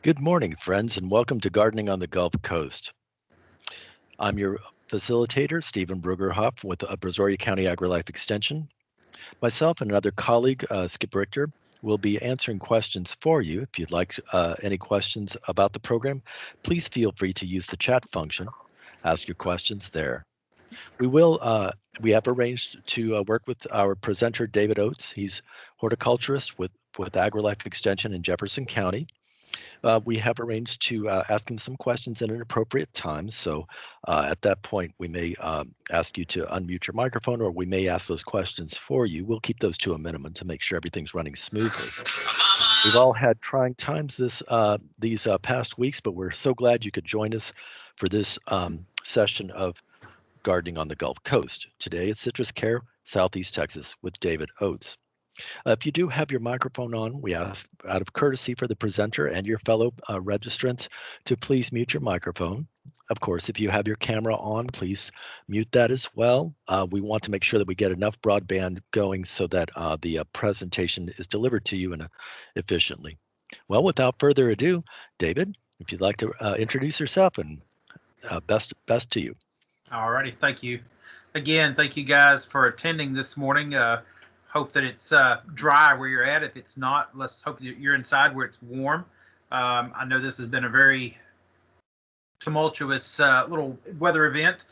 Good morning, friends, and welcome to Gardening on the Gulf Coast. I'm your facilitator, Stephen Brugerhoff with Brazoria County AgriLife Extension. Myself and another colleague, Skip Richter, will be answering questions for you. If you'd like any questions about the program, please feel free to use the chat function. Ask your questions there. We will. We have arranged to work with our presenter, David Oates. He's horticulturist with AgriLife Extension in Jefferson County. We have arranged to ask him some questions at an appropriate time. So at that point, we may ask you to unmute your microphone, or we may ask those questions for you. We'll keep those to a minimum to make sure everything's running smoothly. We've all had trying times these past weeks, but we're so glad you could join us for this session of Gardening on the Gulf Coast. Today it's Citrus Care, Southeast Texas, with David Oates. If you do have your microphone on, we ask out of courtesy for the presenter and your fellow registrants to please mute your microphone. Of course, if you have your camera on, please mute that as well. We want to make sure that we get enough broadband going so that the presentation is delivered to you efficiently. Well, without further ado, David, if you'd like to introduce yourself, and best to you. All righty, thank you. Again, thank you guys for attending this morning. Hope that it's dry where you're at. If it's not, let's hope that you're inside where it's warm. I know this has been a very tumultuous little weather event.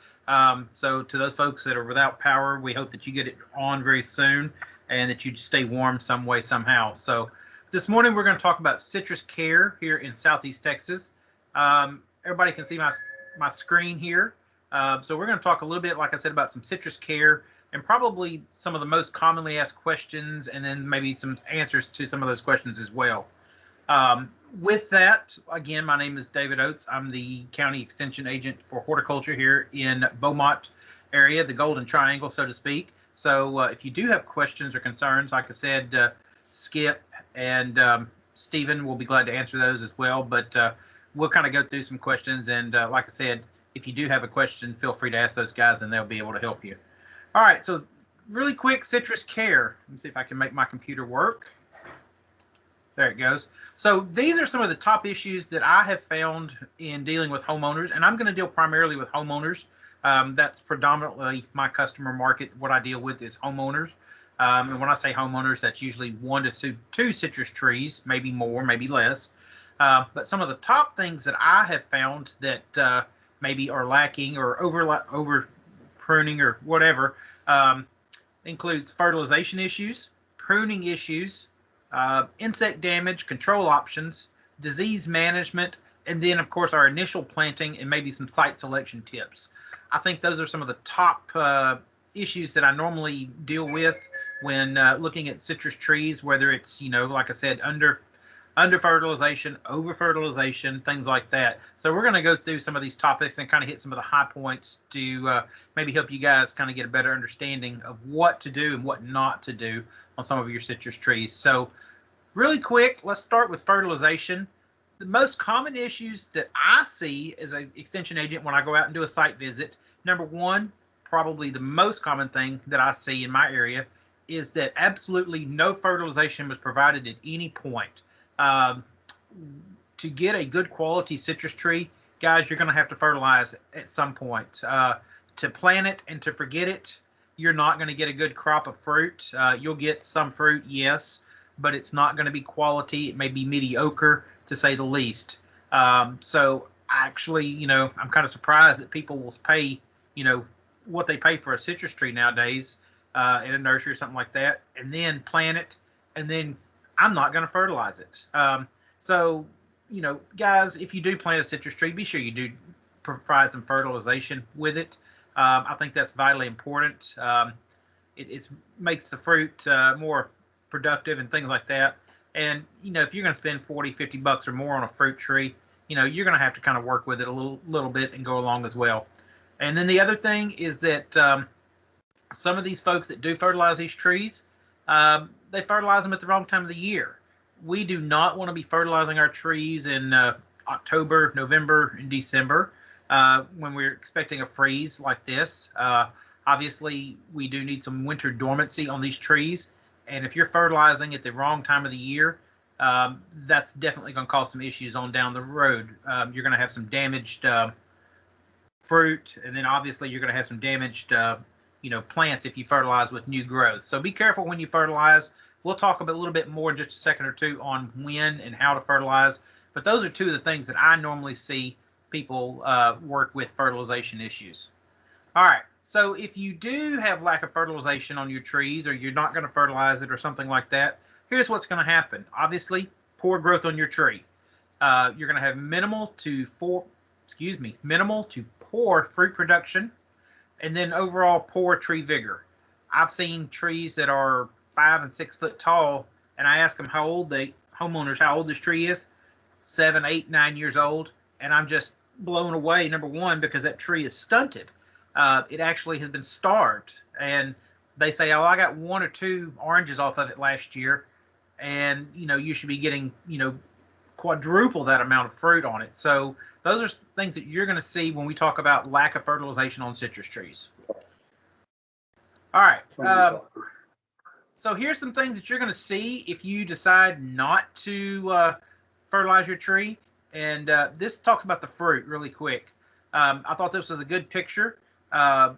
So to those folks that are without power, we hope that you get it on very soon and that you stay warm some way, somehow. So this morning we're going to talk about citrus care here in Southeast Texas. Everybody can see my screen here. So we're going to talk a little bit, like I said, about some citrus care and probably some of the most commonly asked questions, and then maybe some answers to some of those questions as well. With that, again, my name is David Oates. I'm the county extension agent for horticulture here in Beaumont area, the Golden Triangle, so to speak. So if you do have questions or concerns, like I said, Skip and Stephen will be glad to answer those as well. But we'll kind of go through some questions. And like I said, if you do have a question, feel free to ask those guys and they'll be able to help you. All right, so really quick, citrus care. Let me see if I can make my computer work. There it goes. So these are some of the top issues that I have found in dealing with homeowners, and I'm going to deal primarily with homeowners. That's predominantly my customer market. What I deal with is homeowners. And when I say homeowners, that's usually 1 to 2 citrus trees, maybe more, maybe less. But some of the top things that I have found that maybe are lacking or over pruning or whatever includes fertilization issues, pruning issues, insect damage, control options, disease management, and then, of course, our initial planting and maybe some site selection tips. I think those are some of the top issues that I normally deal with when looking at citrus trees, whether it's, like I said, under fertilization, over fertilization, things like that. So we're going to go through some of these topics and kind of hit some of the high points to maybe help you guys kind of get a better understanding of what to do and what not to do on some of your citrus trees. So really quick, let's start with fertilization. The most common issues that I see as an extension agent when I go out and do a site visit, number one, probably the most common thing that I see in my area is that absolutely no fertilization was provided at any point. To get a good quality citrus tree, guys, you're going to have to fertilize at some point. To plant it and to forget it, you're not going to get a good crop of fruit. You'll get some fruit, yes, but it's not going to be quality. It may be mediocre, to say the least. So actually, I'm kind of surprised that people will pay, what they pay for a citrus tree nowadays in a nursery or something like that, and then plant it, and then I'm not going to fertilize it. So, guys, if you do plant a citrus tree, be sure you do provide some fertilization with it. I think that's vitally important. It makes the fruit more productive and things like that. And, if you're going to spend $40-50 or more on a fruit tree, you're going to have to kind of work with it a little bit and go along as well. And then the other thing is that some of these folks that do fertilize these trees, they fertilize them at the wrong time of the year. We do not want to be fertilizing our trees in October, November, and December when we're expecting a freeze like this. Obviously, we do need some winter dormancy on these trees. And if you're fertilizing at the wrong time of the year, that's definitely going to cause some issues on down the road. You're going to have some damaged fruit, and then obviously you're going to have some damaged plants if you fertilize with new growth. So be careful when you fertilize. We'll talk a little bit more in just a second or two on when and how to fertilize, but those are two of the things that I normally see people work with fertilization issues. All right, so if you do have lack of fertilization on your trees, or you're not going to fertilize it or something like that, here's what's going to happen. Obviously, poor growth on your tree. You're going to have minimal to poor fruit production, and then overall poor tree vigor. I've seen trees that are 5 and 6 foot tall, and I ask them how old this tree is. 7, 8, 9 years old, and I'm just blown away. Number one, because that tree is stunted. It actually has been starved, and they say, "Oh, I got 1 or 2 oranges off of it last year," and you should be getting quadruple that amount of fruit on it. So those are things that you're going to see when we talk about lack of fertilization on citrus trees. All right. So here's some things that you're going to see if you decide not to fertilize your tree. And this talks about the fruit really quick. I thought this was a good picture. When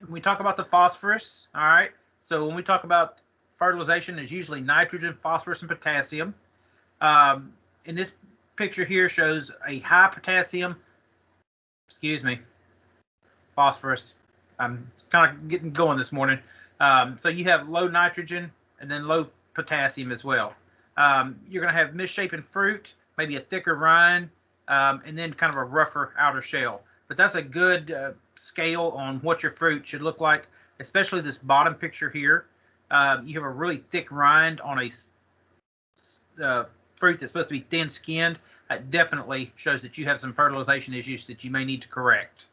we talk about the phosphorus, all right, so when we talk about fertilization, there's usually nitrogen, phosphorus, and potassium. And this picture here shows a high potassium, phosphorus. I'm kind of getting going this morning. So you have low nitrogen and then low potassium as well. You're going to have misshapen fruit, maybe a thicker rind, and then kind of a rougher outer shell. But that's a good scale on what your fruit should look like, especially this bottom picture here. You have a really thick rind on a fruit that's supposed to be thin-skinned. That definitely shows that you have some fertilization issues that you may need to correct.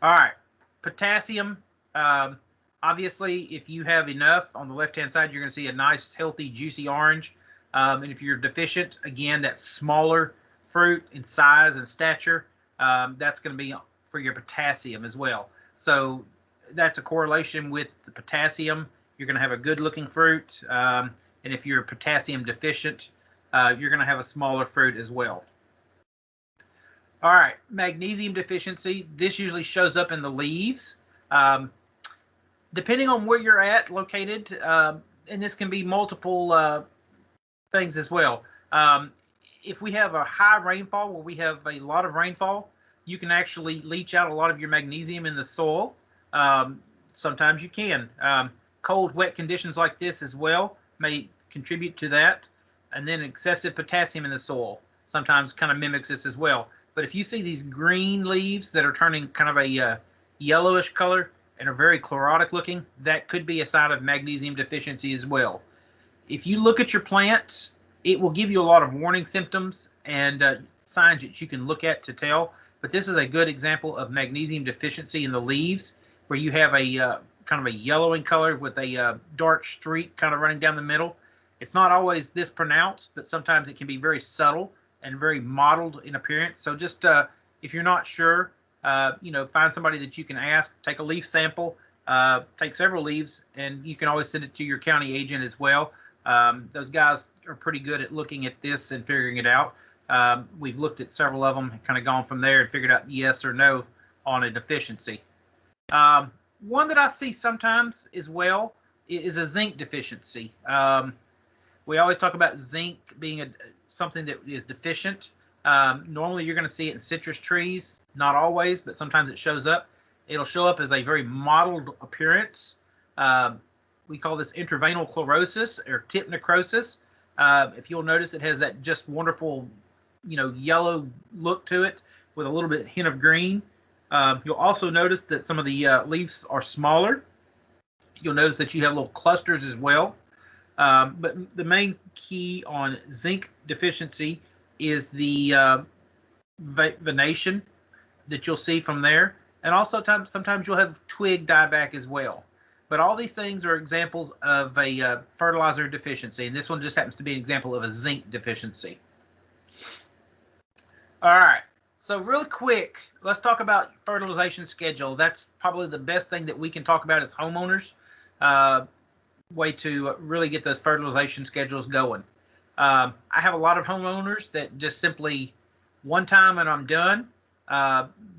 All right, potassium. Obviously, if you have enough on the left-hand side, you're going to see a nice, healthy, juicy orange. And if you're deficient, again, that smaller fruit in size and stature, that's going to be for your potassium as well. So that's a correlation with the potassium. You're going to have a good-looking fruit. And if you're potassium deficient, you're going to have a smaller fruit as well. All right, magnesium deficiency. This usually shows up in the leaves. Depending on where you're located, and this can be multiple things as well. If we have a high rainfall, where we have a lot of rainfall, you can actually leach out a lot of your magnesium in the soil. Sometimes you can. Cold, wet conditions like this as well may contribute to that. And then excessive potassium in the soil sometimes kind of mimics this as well. But if you see these green leaves that are turning kind of a yellowish color and are very chlorotic looking, that could be a sign of magnesium deficiency as well. If you look at your plant, it will give you a lot of warning symptoms and signs that you can look at to tell. But this is a good example of magnesium deficiency in the leaves, where you have a kind of a yellowing color with a dark streak kind of running down the middle. It's not always this pronounced, but sometimes it can be very subtle and very mottled in appearance. So just if you're not sure, find somebody that you can ask, take a leaf sample, take several leaves, and you can always send it to your county agent as well. Those guys are pretty good at looking at this and figuring it out. We've looked at several of them and kind of gone from there and figured out yes or no on a deficiency. One that I see sometimes as well is a zinc deficiency. We always talk about zinc being something that is deficient. Normally you're going to see it in citrus trees, not always, but sometimes it shows up. It'll show up as a very mottled appearance. We call this intraveinal chlorosis or tip necrosis. If you'll notice, it has that just wonderful, yellow look to it with a little bit hint of green. You'll also notice that some of the leaves are smaller. You'll notice that you have little clusters as well. But the main key on zinc deficiency is the venation that you'll see from there. And also sometimes you'll have twig dieback as well. But all these things are examples of a fertilizer deficiency. And this one just happens to be an example of a zinc deficiency. All right. So really quick, let's talk about fertilization schedule. That's probably the best thing that we can talk about as homeowners. Way to really get those fertilization schedules going. I have a lot of homeowners that just simply one time and I'm done.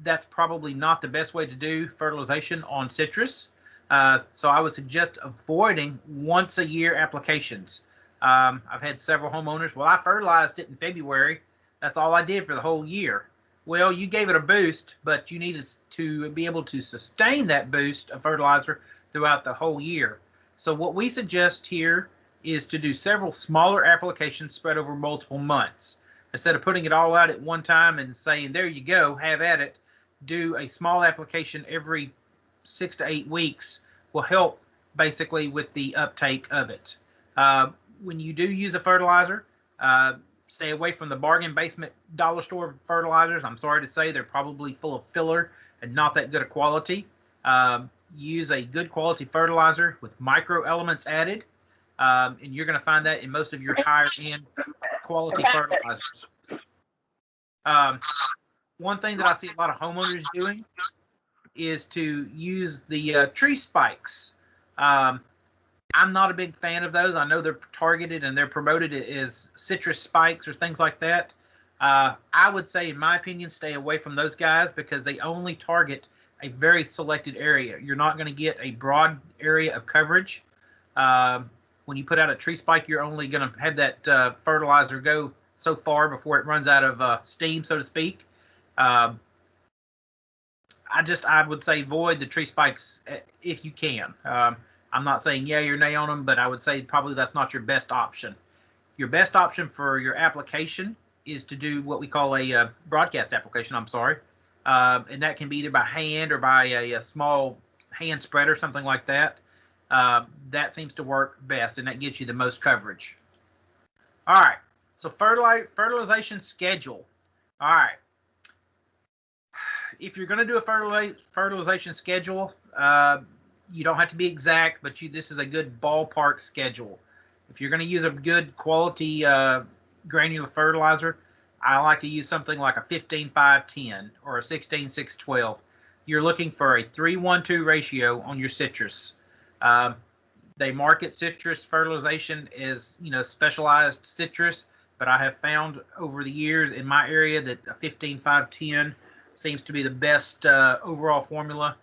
That's probably not the best way to do fertilization on citrus. So I would suggest avoiding once a year applications. I've had several homeowners, well, I fertilized it in February. That's all I did for the whole year. Well, you gave it a boost, but you needed to be able to sustain that boost of fertilizer throughout the whole year. So what we suggest here is to do several smaller applications spread over multiple months. Instead of putting it all out at one time and saying, there you go, have at it, do a small application every 6 to 8 weeks will help basically with the uptake of it. When you do use a fertilizer, stay away from the bargain basement dollar store fertilizers. I'm sorry to say they're probably full of filler and not that good a quality. Use a good quality fertilizer with micro elements added, and you're going to find that in most of your higher end quality fertilizers. One thing that I see a lot of homeowners doing is to use the tree spikes. I'm not a big fan of those. I know they're targeted and they're promoted as citrus spikes or things like that. I would say, in my opinion, stay away from those guys because they only target a very selected area. You're not going to get a broad area of coverage. When you put out a tree spike, you're only going to have that fertilizer go so far before it runs out of steam, so to speak. I would say avoid the tree spikes if you can. I'm not saying yay or nay on them, but I would say probably that's not your best option. Your best option for your application is to do what we call a broadcast application, and that can be either by hand or by a small hand spreader, something like that. That seems to work best, and that gives you the most coverage. All right, so fertilization schedule. All right. If you're going to do a fertilization schedule, you don't have to be exact, but this is a good ballpark schedule. If you're going to use a good quality granular fertilizer, I like to use something like a 15-5-10 or a 16-6-12. You're looking for a 3-1-2 ratio on your citrus. They market citrus fertilization as, specialized citrus, but I have found over the years in my area that a 15-5-10 seems to be the best overall formula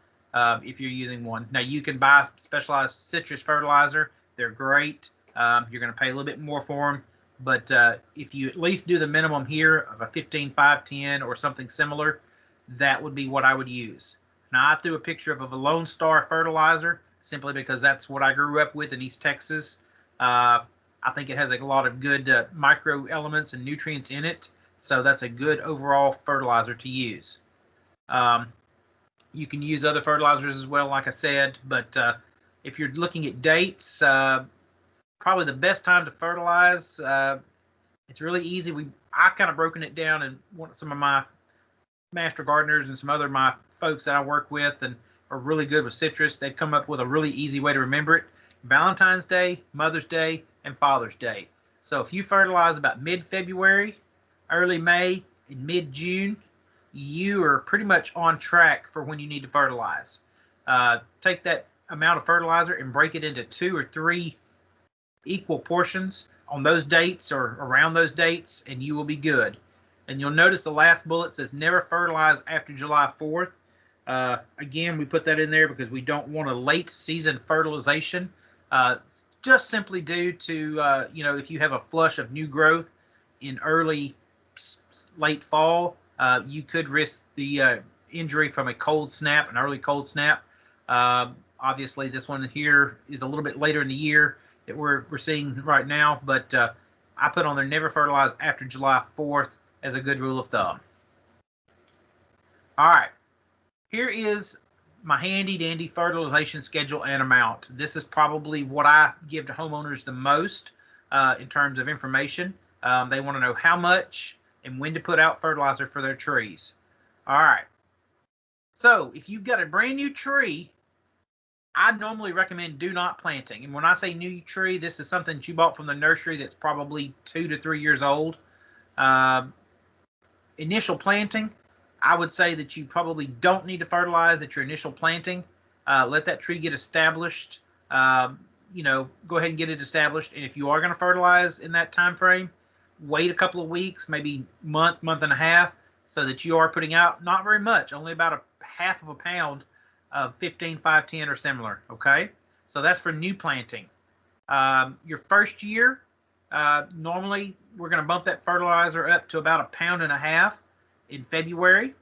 if you're using one. Now, you can buy specialized citrus fertilizer. They're great. You're going to pay a little bit more for them. But if you at least do the minimum here of a 15-5-10 or something similar, that would be what I would use. Now, I threw a picture of a Lone Star fertilizer simply because that's what I grew up with in East Texas. I think it has a lot of good micro elements and nutrients in it. So that's a good overall fertilizer to use. You can use other fertilizers as well, like I said, but if you're looking at dates, probably the best time to fertilize, it's really easy. I've kind of broken it down, and some of my master gardeners and some other my folks that I work with and are really good with citrus, they've come up with a really easy way to remember it. Valentine's Day, Mother's Day, and Father's Day. So if you fertilize about mid-February, early May, and mid-June, you are pretty much on track for when you need to fertilize. Take that amount of fertilizer and break it into 2 or 3 equal portions on those dates or around those dates, and you will be good. And you'll notice the last bullet says never fertilize after July 4th. Again, we put that in there because we don't want a late season fertilization, just simply due to, if you have a flush of new growth in late fall, you could risk the injury from a cold snap, an early cold snap. Obviously, this one here is a little bit later in the year that we're seeing right now, but I put on there never fertilize after July 4th as a good rule of thumb. All right, here is my handy dandy fertilization schedule and amount. This is probably what I give to homeowners the most in terms of information. They want to know how much and when to put out fertilizer for their trees. All right. So if you've got a brand new tree, I normally recommend do not planting. And when I say new tree, this is something that you bought from the nursery that's probably 2 to 3 years old. Initial planting, I would say that you probably don't need to fertilize at your initial planting. Let that tree get established. go ahead and get it established. And if you are going to fertilize in that time frame, wait a couple of weeks, maybe month and a half, so that you are putting out not very much, only about a half of a pound of 15-5-10 or similar. Okay, so that's for new planting. Your first year, normally we're going to bump that fertilizer up to about 1.5 pounds in February.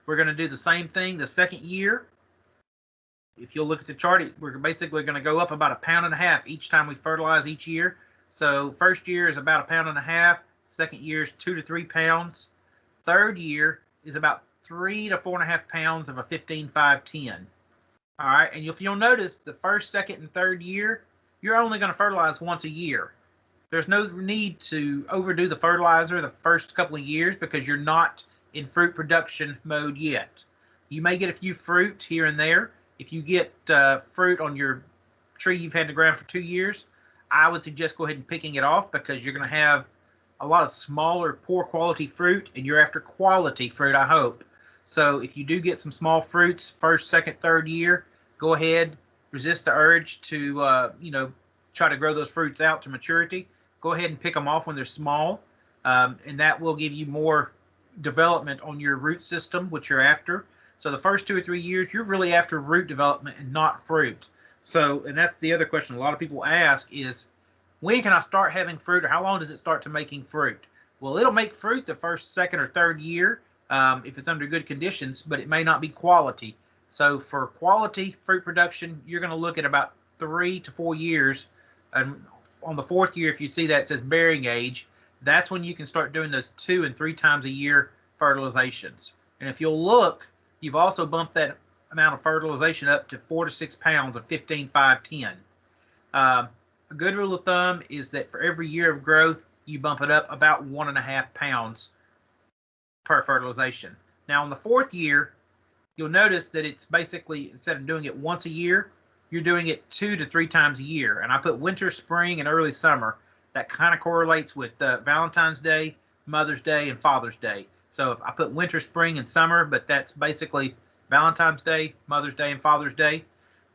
We're going to do the same thing the second year. If you'll look at the chart, we're basically going to go up about 1.5 pounds each time we fertilize each year. So first year is about 1.5 pounds. Second year is 2 to 3 pounds. Third year is about 3 to 4.5 pounds of a 15-5-10. All right, and if you'll notice, the first, second, and third year, you're only going to fertilize once a year. There's no need to overdo the fertilizer the first couple of years because you're not in fruit production mode yet. You may get a few fruit here and there. If you get fruit on your tree you've had in the ground for 2 years, I would suggest go ahead and picking it off because you're going to have a lot of smaller, poor quality fruit, and you're after quality fruit, I hope. So if you do get some small fruits first, second, third year, go ahead, resist the urge to try to grow those fruits out to maturity. Go ahead and pick them off when they're small, and that will give you more development on your root system, which you're after. So the first 2 or 3 years, you're really after root development and not fruit. So, and that's the other question a lot of people ask is, when can I start having fruit, or how long does it start to making fruit? Well, it'll make fruit the first, second, or third year if it's under good conditions, but it may not be quality. So for quality fruit production, you're going to look at about 3 to 4 years. And on the fourth year, if you see that it says bearing age, that's when you can start doing those 2 and 3 times a year fertilizations. And if you'll look, you've also bumped that amount of fertilization up to 4 to 6 pounds of 15-5-10. A good rule of thumb is that for every year of growth, you bump it up about 1.5 pounds per fertilization. Now, in the fourth year, you'll notice that it's basically, instead of doing it once a year, you're doing it 2 to 3 times a year. And I put winter, spring, and early summer. That kind of correlates with Valentine's Day, Mother's Day, and Father's Day. So if I put winter, spring, and summer, but that's basically Valentine's Day, Mother's Day, and Father's Day.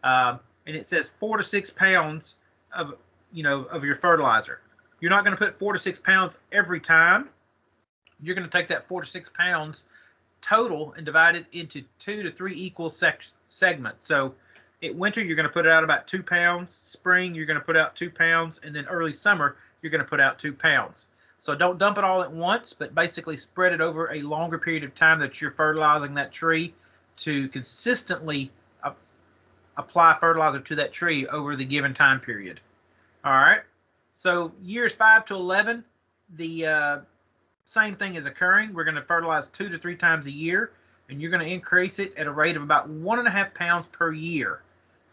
And it says 4 to 6 pounds of your fertilizer. You're not going to put 4 to 6 pounds every time. You're going to take that 4 to 6 pounds total and divide it into 2 to 3 equal segments. So at winter, you're going to put out about 2 pounds. Spring, you're going to put out 2 pounds. And then early summer, you're going to put out 2 pounds. So don't dump it all at once, but basically spread it over a longer period of time that you're fertilizing that tree to consistently apply fertilizer to that tree over the given time period. All right. So years 5 to 11, the same thing is occurring. We're going to fertilize 2 to 3 times a year, and you're going to increase it at a rate of about 1.5 pounds per year.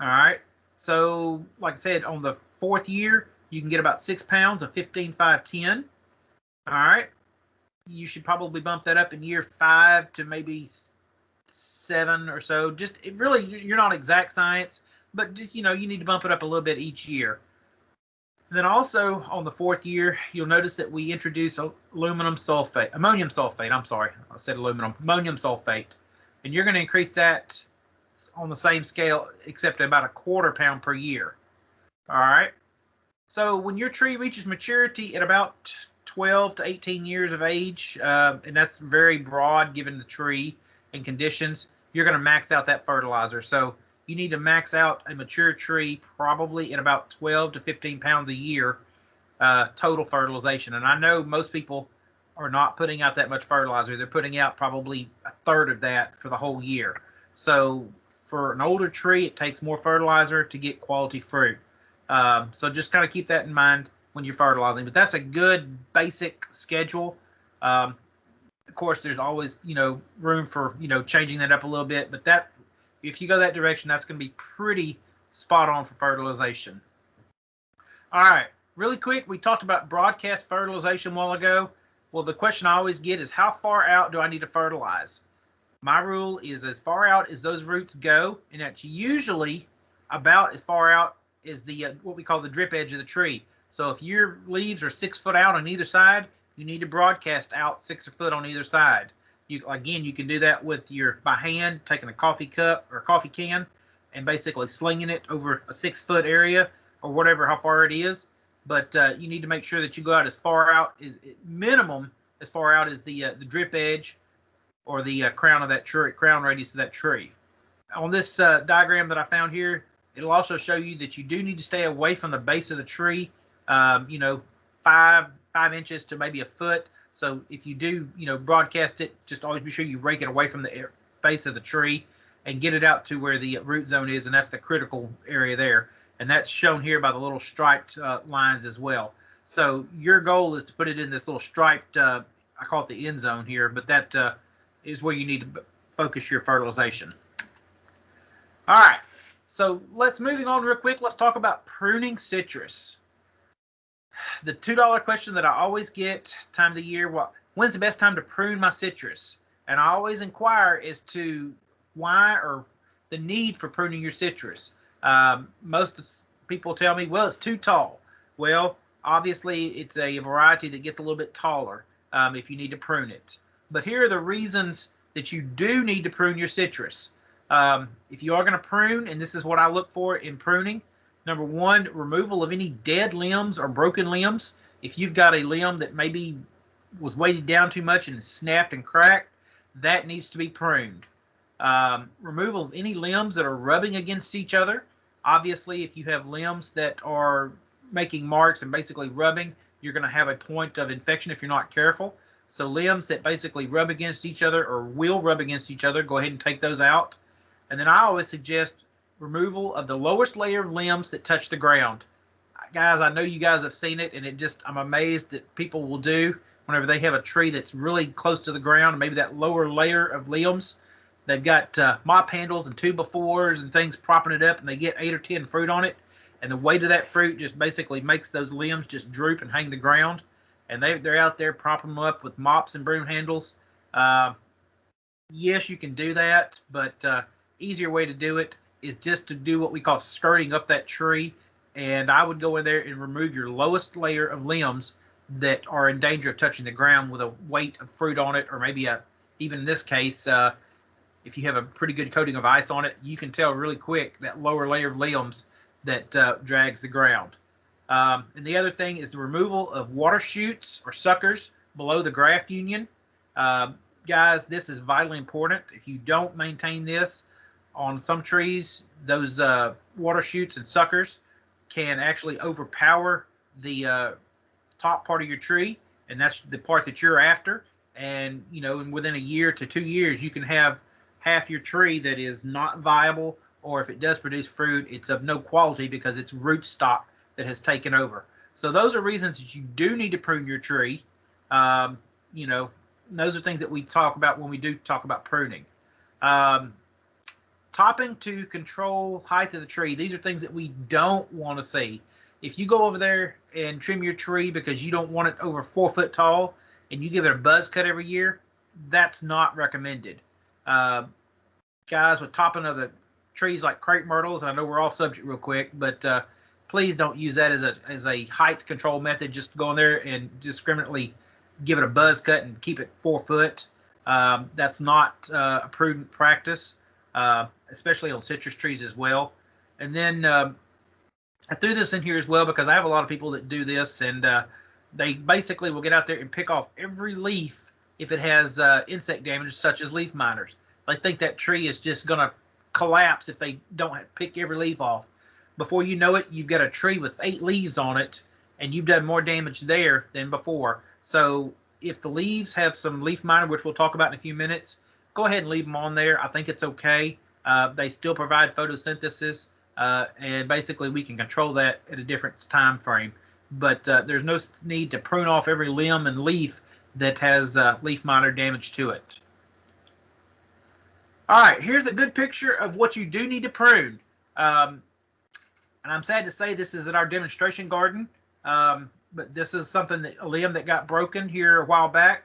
All right. So like I said, on the fourth year, you can get about 6 pounds of 15-5-10. All right. You should probably bump that up in year 5 to maybe 7 or so. Just really, you're not exact science, but just, you need to bump it up a little bit each year. And then also on the fourth year, you'll notice that we introduce ammonium sulfate. I'm sorry, I said aluminum. Ammonium sulfate, and you're going to increase that on the same scale, except about 1/4 pound per year. All right. So when your tree reaches maturity at about 12 to 18 years of age, and that's very broad given the tree and conditions, you're going to max out that fertilizer. So you need to max out a mature tree probably at about 12 to 15 pounds a year total fertilization. And I know most people are not putting out that much fertilizer. They're putting out probably 1/3 of that for the whole year. So for an older tree, it takes more fertilizer to get quality fruit. So just kind of keep that in mind when you're fertilizing. But that's a good basic schedule. Of course, there's always, room for, changing that up a little bit. But that, if you go that direction, that's going to be pretty spot on for fertilization. All right, really quick, we talked about broadcast fertilization a while ago. Well, the question I always get is, how far out do I need to fertilize? My rule is as far out as those roots go, and that's usually about as far out as the what we call the drip edge of the tree. So if your leaves are 6 foot out on either side, you need to broadcast out 6 foot on either side. You can do that with by hand, taking a coffee cup or a coffee can and basically slinging it over a 6-foot area or whatever, how far it is. But you need to make sure that you go out as far out as minimum as far out as the drip edge or the crown of that tree, crown radius of that tree. On this diagram that I found here, it'll also show you that you do need to stay away from the base of the tree, you know, 5 inches to maybe a foot. So if you do, you know, broadcast it, just always be sure you rake it away from the base of the tree and get it out to where the root zone is, and that's the critical area there. And that's shown here by the little striped lines as well. So your goal is to put it in this little striped, I call it the end zone here, but that is where you need to focus your fertilization. All right, so moving on real quick, let's talk about pruning citrus. The $2 question that I always get time of the year, when's the best time to prune my citrus? And I always inquire as to why or the need for pruning your citrus. Most people tell me, well, it's too tall. Well, obviously it's a variety that gets a little bit taller if you need to prune it. But here are the reasons that you do need to prune your citrus. If you are going to prune, and this is what I look for in pruning, number one, removal of any dead limbs or broken limbs. If you've got a limb that maybe was weighted down too much and snapped and cracked, that needs to be pruned. Removal of any limbs that are rubbing against each other. Obviously, if you have limbs that are making marks and basically rubbing, you're going to have a point of infection if you're not careful. So limbs that basically rub against each other or will rub against each other, go ahead and take those out. And then I always suggest removal of the lowest layer of limbs that touch the ground. Guys, I know you guys have seen it, and I'm amazed that people will do whenever they have a tree that's really close to the ground, and maybe that lower layer of limbs, they've got mop handles and 2x4s and things propping it up, and they get 8 or 10 fruit on it, and the weight of that fruit just basically makes those limbs just droop and hang the ground, and they're out there propping them up with mops and broom handles. Yes, you can do that, but easier way to do it is just to do what we call skirting up that tree, and I would go in there and remove your lowest layer of limbs that are in danger of touching the ground with a weight of fruit on it, or maybe even in this case, if you have a pretty good coating of ice on it, you can tell really quick that lower layer of limbs that drags the ground. And the other thing is the removal of water shoots or suckers below the graft union. Guys, this is vitally important. If you don't maintain this on some trees, those water shoots and suckers can actually overpower the top part of your tree, and that's the part that you're after. And you know, within a year to 2 years, you can have half your tree that is not viable, or if it does produce fruit, it's of no quality because it's root stock that has taken over. So those are reasons that you do need to prune your tree. You know, those are things that we talk about when we do talk about pruning. Topping to control height of the tree. These are things that we don't want to see. If you go over there and trim your tree because you don't want it over 4 foot tall and you give it a buzz cut every year, that's not recommended. Guys, with topping of the trees like crepe myrtles, and I know we're off subject real quick, but please don't use that as a height control method. Just go in there and discriminately give it a buzz cut and keep it 4 foot. That's not a prudent practice, especially on citrus trees as well. And then I threw this in here as well because I have a lot of people that do this, and they basically will get out there and pick off every leaf if it has insect damage, such as leaf miners. They think that tree is just going to collapse if they don't pick every leaf off. Before you know it, you've got a tree with 8 leaves on it, and you've done more damage there than before. So if the leaves have some leaf miner, which we'll talk about in a few minutes, go ahead and leave them on there. I think it's okay. They still provide photosynthesis, and basically we can control that at a different time frame. But there's no need to prune off every limb and leaf that has leaf miner damage to it. All right, here's a good picture of what you do need to prune. And I'm sad to say this is in our demonstration garden, but this is something a limb that got broken here a while back.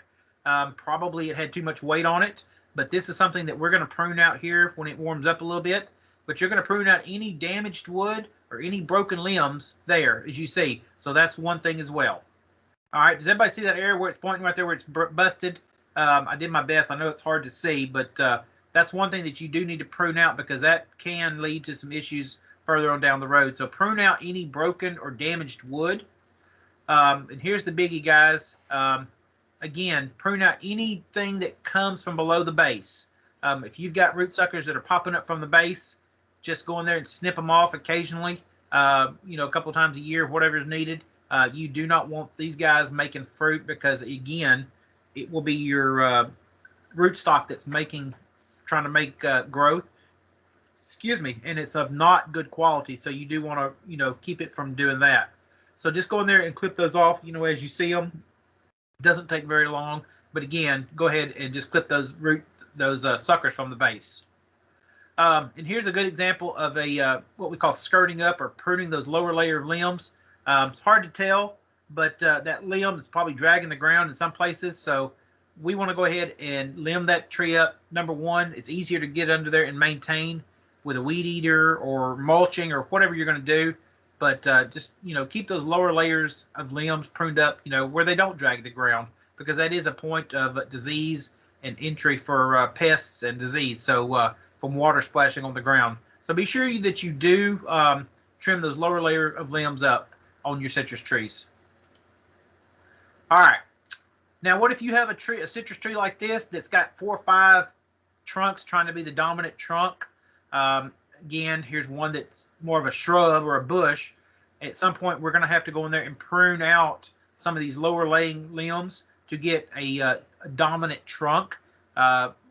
Probably it had too much weight on it, but this is something that we're going to prune out here when it warms up a little bit. But you're going to prune out any damaged wood or any broken limbs there, as you see. So that's one thing as well. All right, does everybody see that area where it's pointing right there where it's busted? I did my best. I know it's hard to see, but that's one thing that you do need to prune out, because that can lead to some issues further on down the road. So prune out any broken or damaged wood. And here's the biggie, guys. Again, prune out anything that comes from below the base. If you've got root suckers that are popping up from the base, just go in there and snip them off occasionally, a couple of times a year, whatever is needed. You do not want these guys making fruit, because, again, it will be your rootstock that's trying to make growth. Excuse me, and it's of not good quality, so you do want to, keep it from doing that. So just go in there and clip those off, as you see them. It doesn't take very long, but again, go ahead and just clip those suckers from the base. And here's a good example of what we call skirting up, or pruning those lower layer of limbs. It's hard to tell, but that limb is probably dragging the ground in some places, so we want to go ahead and limb that tree up. Number one, it's easier to get under there and maintain with a weed eater or mulching or whatever you're going to do. But just, keep those lower layers of limbs pruned up, where they don't drag the ground, because that is a point of disease and entry for pests and disease. So from water splashing on the ground. So be sure that you do trim those lower layer of limbs up on your citrus trees. All right. Now, what if you have a citrus tree like this that's got 4 or 5 trunks trying to be the dominant trunk? Again, here's one that's more of a shrub or a bush. At some point, we're going to have to go in there and prune out some of these lower laying limbs to get a dominant trunk.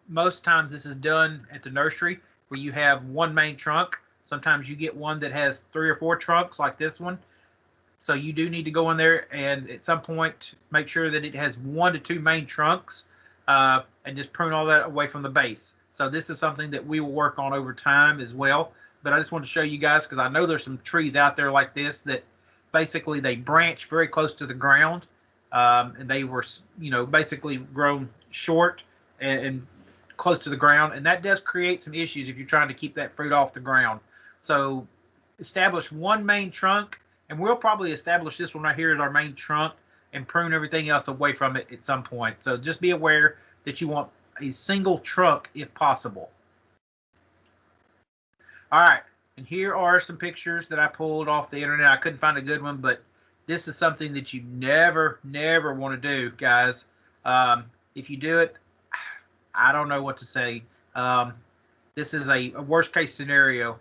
Most times this is done at the nursery, where you have one main trunk. Sometimes you get one that has 3 or 4 trunks like this one. So you do need to go in there and at some point make sure that it has 1 to 2 main trunks, and just prune all that away from the base. So this is something that we will work on over time as well. But I just want to show you guys, because I know there's some trees out there like this that basically they branch very close to the ground, and they were, basically grown short and close to the ground, and that does create some issues if you're trying to keep that fruit off the ground. So establish one main trunk, and we'll probably establish this one right here as our main trunk and prune everything else away from it at some point. So just be aware that you want a single trunk if possible. All right, and here are some pictures that I pulled off the internet. I couldn't find a good one, but this is something that you never want to do, guys. If you do it, I don't know what to say. This is a worst case scenario.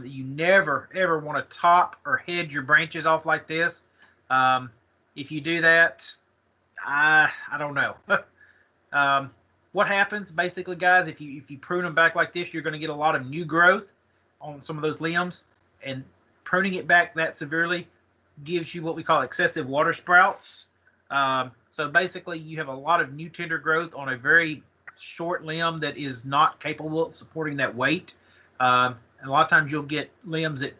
You never ever want to top or head your branches off like this. If you do that, I don't know. What happens basically, guys, if you prune them back like this, you're going to get a lot of new growth on some of those limbs, and pruning it back that severely gives you what we call excessive water sprouts. So basically you have a lot of new tender growth on a very short limb that is not capable of supporting that weight. A lot of times you'll get limbs that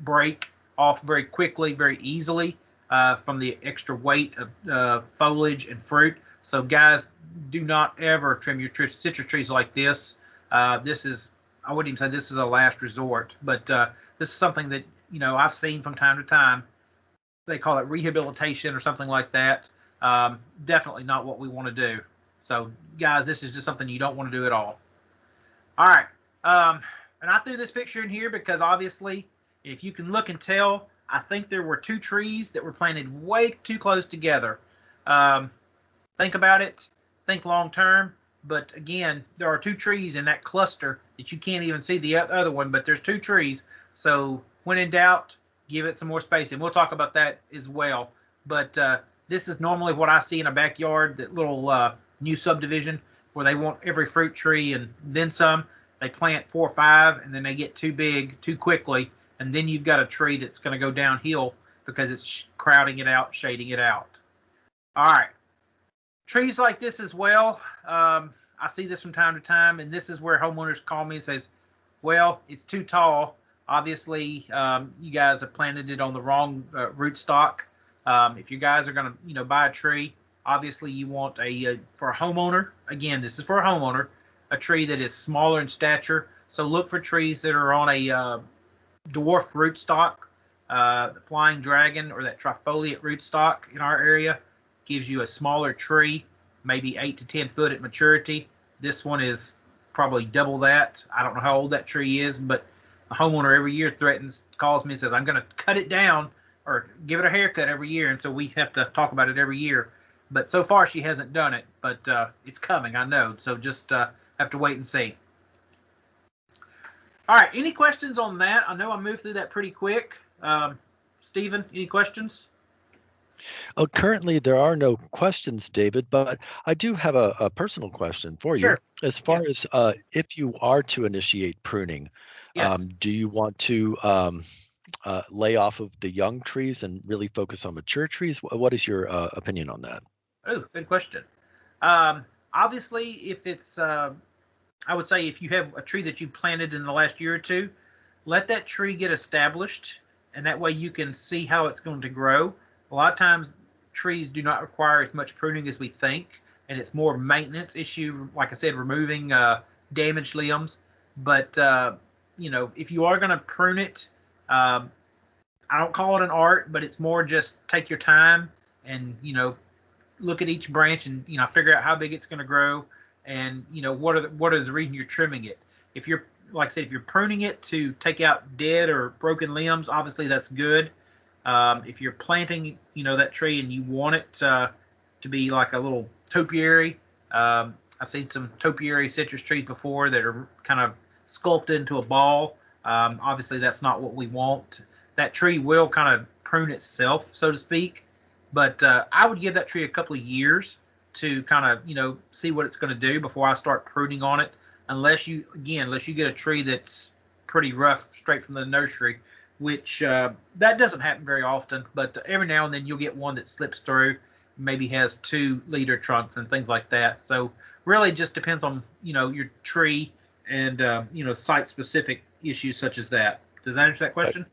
break off very quickly, very easily, from the extra weight of foliage and fruit. So guys, do not ever trim your citrus trees like this. I wouldn't even say this is a last resort, but this is something that, I've seen from time to time. They call it rehabilitation or something like that. Definitely not what we want to do. So guys, this is just something you don't want to do at all. All right. And I threw this picture in here because obviously, if you can look and tell, I think there were 2 trees that were planted way too close together. Think about it. Think long term. But again, there are 2 trees in that cluster that you can't even see the other one, but there's 2 trees. So when in doubt, give it some more space. And we'll talk about that as well. But this is normally what I see in a backyard, that little new subdivision where they want every fruit tree and then some. They plant 4 or 5, and then they get too big too quickly. And then you've got a tree that's going to go downhill because it's crowding it out, shading it out. All right. Trees like this as well. I see this from time to time, and this is where homeowners call me and says, well, it's too tall. Obviously, you guys have planted it on the wrong rootstock. If you guys are going to, buy a tree, obviously you want for a homeowner, again, this is for a homeowner, a tree that is smaller in stature. So look for trees that are on a dwarf rootstock. The flying dragon or that trifoliate rootstock in our area gives you a smaller tree, maybe 8 to 10 foot at maturity. This one is probably double that. I don't know how old that tree is, but the homeowner every year calls me and says, I'm going to cut it down or give it a haircut every year. And so we have to talk about it every year. But so far she hasn't done it, but it's coming, I know. So just have to wait and see. All right, any questions on that? I know I moved through that pretty quick. Stephen, any questions? Currently, there are no questions, David, but I do have a personal question for you. Sure. As far as if you are to initiate pruning, Yes. do you want to lay off of the young trees and really focus on mature trees? What is your opinion on that? Oh, good question. Obviously, if it's, I would say if you have a tree that you planted in the last year or two, let that tree get established, and that way you can see how it's going to grow. A lot of times, trees do not require as much pruning as we think, and it's more maintenance issue, like I said, removing damaged limbs. But, if you are going to prune it, I don't call it an art, but it's more just take your time and, look at each branch and, figure out how big it's going to grow and, what is the reason you're trimming it. If you're, like I said, if you're pruning it to take out dead or broken limbs, obviously that's good. If you're planting, that tree and you want it to be like a little topiary, I've seen some topiary citrus trees before that are kind of sculpted into a ball. Obviously, that's not what we want. That tree will kind of prune itself, so to speak. But I would give that tree a couple of years to kind of, see what it's going to do before I start pruning on it. Unless you get a tree that's pretty rough straight from the nursery, which that doesn't happen very often. But every now and then you'll get one that slips through, maybe has 2 leader trunks and things like that. So really just depends on, your tree and, site specific issues such as that. Does that answer that question?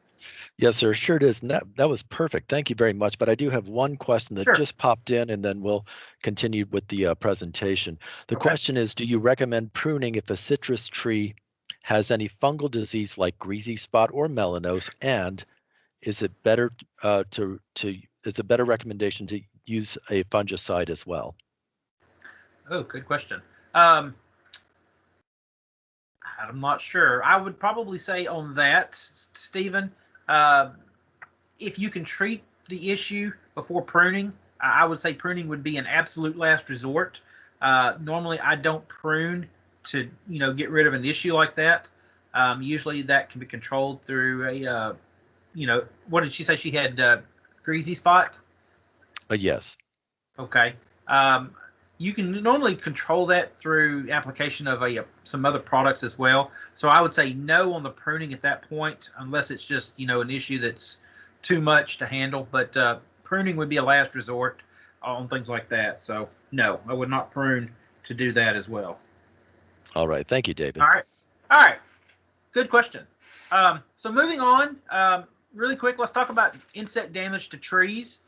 Yes, sir. Sure it is. And that was perfect. Thank you very much. But I do have one question that Sure. just popped in, and then we'll continue with the presentation. The Okay. question is, do you recommend pruning if a citrus tree has any fungal disease like greasy spot or melanose? And is it better is a better recommendation to use a fungicide as well? Oh, good question. Um, I'm not sure. I would probably say on that, Stephen, uh, if you can treat the issue before pruning, I would say pruning would be an absolute last resort. Normally, I don't prune to get rid of an issue like that. Usually, that can be controlled through a what did she say she had? Greasy spot. Yes. Okay. Um, you can normally control that through application of some other products as well. So I would say no on the pruning at that point, unless it's just an issue that's too much to handle. But pruning would be a last resort on things like that. So no, I would not prune to do that as well. All right. Thank you, David. All right. All right. Good question. So moving on, really quick, let's talk about insect damage to trees.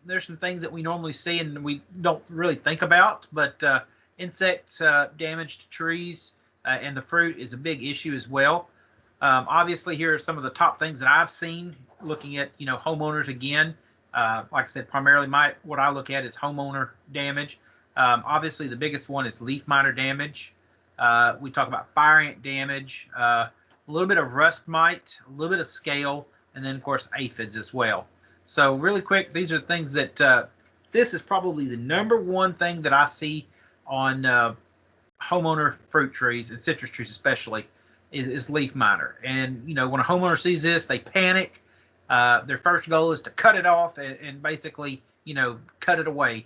There's some things that we normally see and we don't really think about, but insect damage to trees and the fruit is a big issue as well. Obviously, here are some of the top things that I've seen looking at homeowners again. Like I said, primarily what I look at is homeowner damage. Obviously, the biggest one is leaf miner damage. We talk about fire ant damage, a little bit of rust mite, a little bit of scale, and then of course aphids as well. So really quick, these are things that this is probably the number one thing that I see on homeowner fruit trees and citrus trees especially is leaf miner. And when a homeowner sees this, they panic. Their first goal is to cut it off and basically cut it away.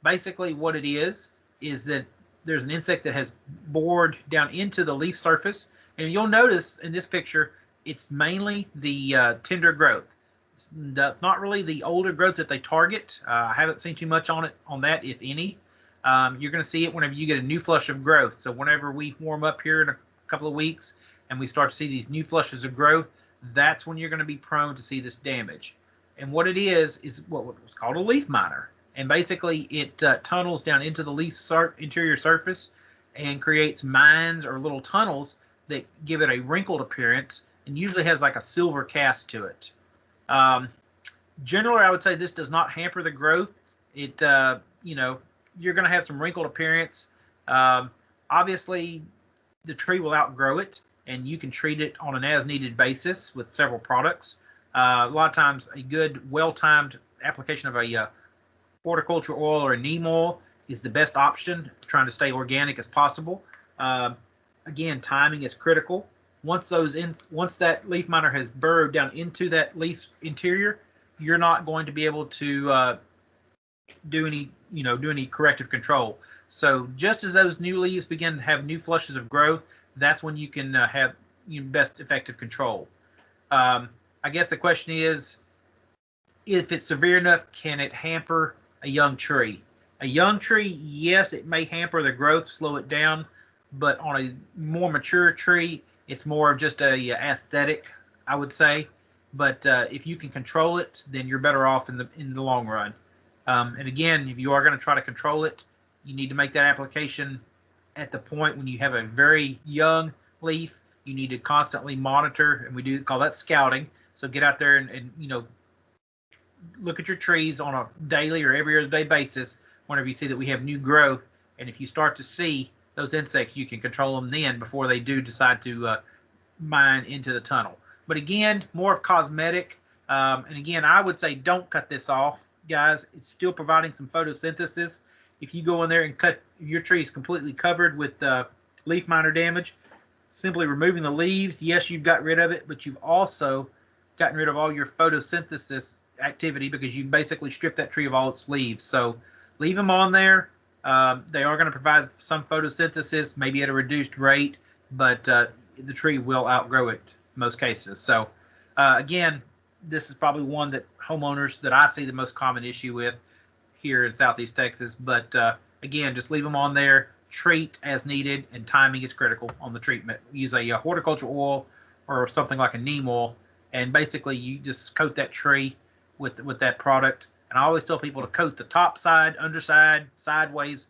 Basically, what it is that there's an insect that has bored down into the leaf surface, and you'll notice in this picture it's mainly the tender growth. It's not really the older growth that they target. I haven't seen too much on that, if any. You're going to see it whenever you get a new flush of growth. So whenever we warm up here in a couple of weeks and we start to see these new flushes of growth, that's when you're going to be prone to see this damage. And what it is what was called a leaf miner. And basically it tunnels down into the leaf interior surface and creates mines or little tunnels that give it a wrinkled appearance and usually has like a silver cast to it. Generally, I would say this does not hamper the growth. It, you're going to have some wrinkled appearance. Obviously, the tree will outgrow it, and you can treat it on an as-needed basis with several products. A lot of times, a good, well-timed application of a horticulture oil or a neem oil is the best option, trying to stay organic as possible. Again, timing is critical. Once that leaf miner has burrowed down into that leaf interior, you're not going to be able to do any corrective control. So just as those new leaves begin to have new flushes of growth, that's when you can have best effective control. I guess the question is, if it's severe enough, can it hamper a young tree? A young tree, yes, it may hamper the growth, slow it down, but on a more mature tree, it's more of just a aesthetic, I would say. But if you can control it, then you're better off in the long run. And again, if you are going to try to control it, you need to make that application at the point when you have a very young leaf. You need to constantly monitor, and we do call that scouting. So get out there and look at your trees on a daily or every other day basis whenever you see that we have new growth. And if you start to see those insects, you can control them then before they do decide to mine into the tunnel. But again, more of cosmetic. And again, I would say don't cut this off, guys. It's still providing some photosynthesis. If you go in there and cut your tree is completely covered with leaf miner damage, simply removing the leaves, yes, you've got rid of it, but you've also gotten rid of all your photosynthesis activity because you basically stripped that tree of all its leaves. So leave them on there. They are going to provide some photosynthesis, maybe at a reduced rate, but the tree will outgrow it in most cases. So again, this is probably one that homeowners that I see the most common issue with here in Southeast Texas. But again, just leave them on there, treat as needed, and timing is critical on the treatment. Use a horticulture oil or something like a neem oil, and basically you just coat that tree with that product. And I always tell people to coat the top side, underside, sideways.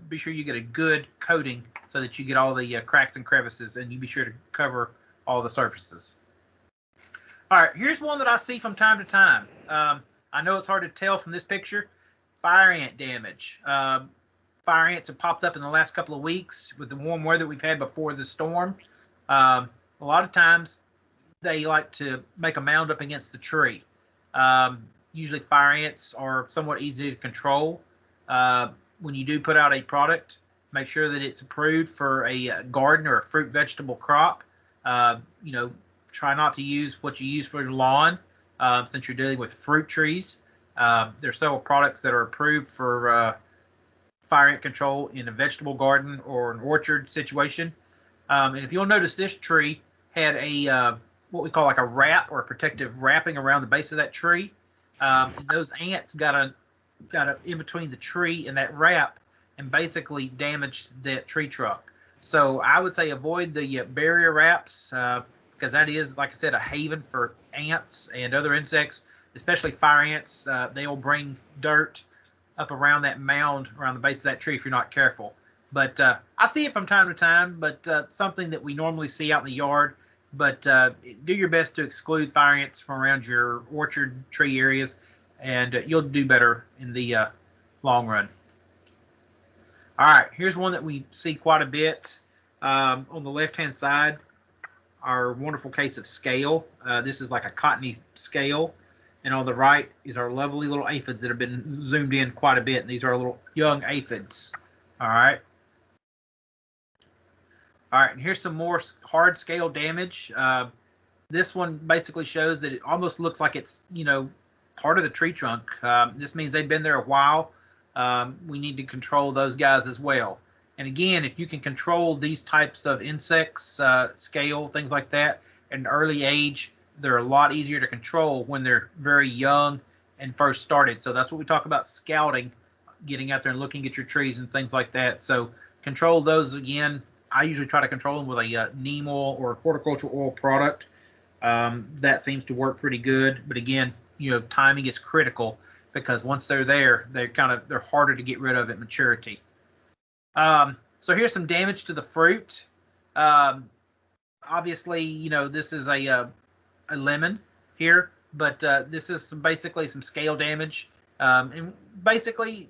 Be sure you get a good coating so that you get all the cracks and crevices, and you be sure to cover all the surfaces. All right, here's one that I see from time to time. I know it's hard to tell from this picture. Fire ant damage. Fire ants have popped up in the last couple of weeks with the warm weather we've had before the storm. A lot of times they like to make a mound up against the tree. Usually fire ants are somewhat easy to control. When you do put out a product, make sure that it's approved for a garden or a fruit vegetable crop. Try not to use what you use for your lawn since you're dealing with fruit trees. There's several products that are approved for fire ant control in a vegetable garden or an orchard situation. And if you'll notice, this tree had a what we call like a wrap or a protective wrapping around the base of that tree. And those ants got in between the tree and that wrap and basically damaged that tree trunk. So I would say avoid the barrier wraps because that is, like I said, a haven for ants and other insects, especially fire ants. They'll bring dirt up around that mound around the base of that tree if you're not careful. But I see it from time to time, but something that we normally see out in the yard. But do your best to exclude fire ants from around your orchard tree areas, and you'll do better in the long run. All right, here's one that we see quite a bit on the left-hand side, our wonderful case of scale. This is like a cottony scale. And on the right is our lovely little aphids that have been zoomed in quite a bit. And these are little young aphids. All right. All right, and here's some more hard scale damage. This one basically shows that it almost looks like it's, part of the tree trunk. This means they've been there a while. We need to control those guys as well. And again, if you can control these types of insects, scale, things like that, at an early age, they're a lot easier to control when they're very young and first started. So that's what we talk about scouting, getting out there and looking at your trees and things like that. So control those again. I usually try to control them with a neem oil or horticulture oil product. That seems to work pretty good. But again, timing is critical because once they're there, they're harder to get rid of at maturity. So here's some damage to the fruit. Obviously, this is a lemon here, but this is basically some scale damage. And basically,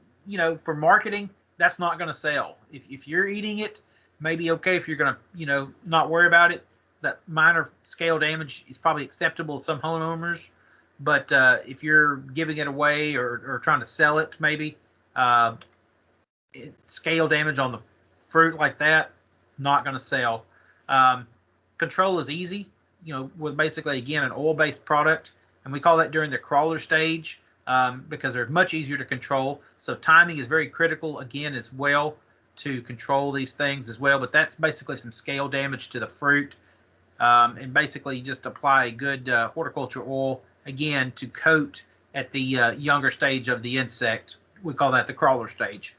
for marketing, that's not going to sell. If you're eating it, maybe okay if you're going to, not worry about it. That minor scale damage is probably acceptable to some homeowners, but if you're giving it away or trying to sell it, maybe scale damage on the fruit like that, not going to sell. Control is easy, with basically, again, an oil-based product, and we call that during the crawler stage because they're much easier to control. So timing is very critical, again, as well, to control these things as well. But that's basically some scale damage to the fruit. And basically just apply a good horticulture oil, again, to coat at the younger stage of the insect. We call that the crawler stage.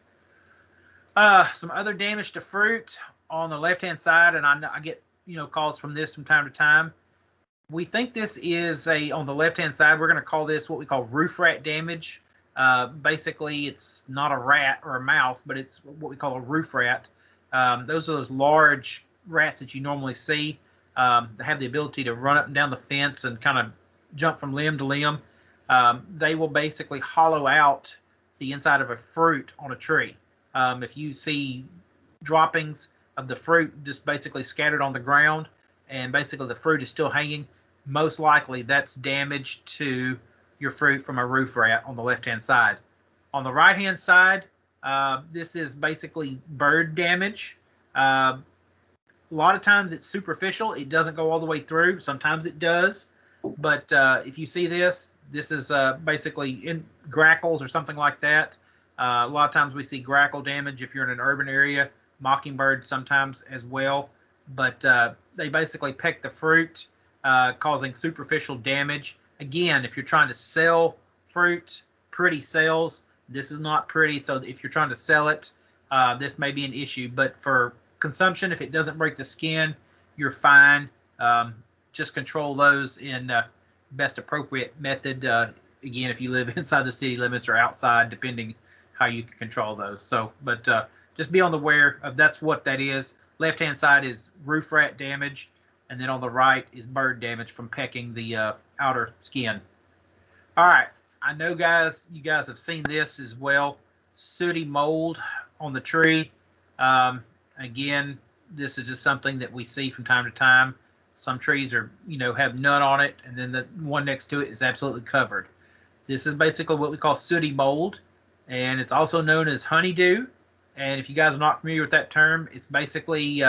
Some other damage to fruit on the left-hand side, and I get calls from this from time to time. We think this is on the left-hand side, we're going to call this what we call roof rat damage. Basically, it's not a rat or a mouse, but it's what we call a roof rat. Those are those large rats that you normally see. They have the ability to run up and down the fence and kind of jump from limb to limb. They will basically hollow out the inside of a fruit on a tree. If you see droppings of the fruit just basically scattered on the ground and basically the fruit is still hanging, most likely that's damage to your fruit from a roof rat on the left-hand side. On the right-hand side, this is basically bird damage. A lot of times it's superficial. It doesn't go all the way through. Sometimes it does. But if you see this is basically in grackles or something like that. A lot of times we see grackle damage if you're in an urban area. Mockingbird sometimes as well. But they basically peck the fruit, causing superficial damage. Again, if you're trying to sell fruit, pretty sells. This is not pretty, so if you're trying to sell it, this may be an issue. But for consumption, if it doesn't break the skin, you're fine. Just control those in best appropriate method. Again, if you live inside the city limits or outside, depending how you can control those. So, but just be on the aware of that's what that is. Left-hand side is roof rat damage, and then on the right is bird damage from pecking the outer skin. All right, I know, guys, you guys have seen this as well. Sooty mold on the tree. Again, this is just something that we see from time to time. Some trees are, have none on it, and then the one next to it is absolutely covered. This is basically what we call sooty mold, and it's also known as honeydew. And if you guys are not familiar with that term, it's basically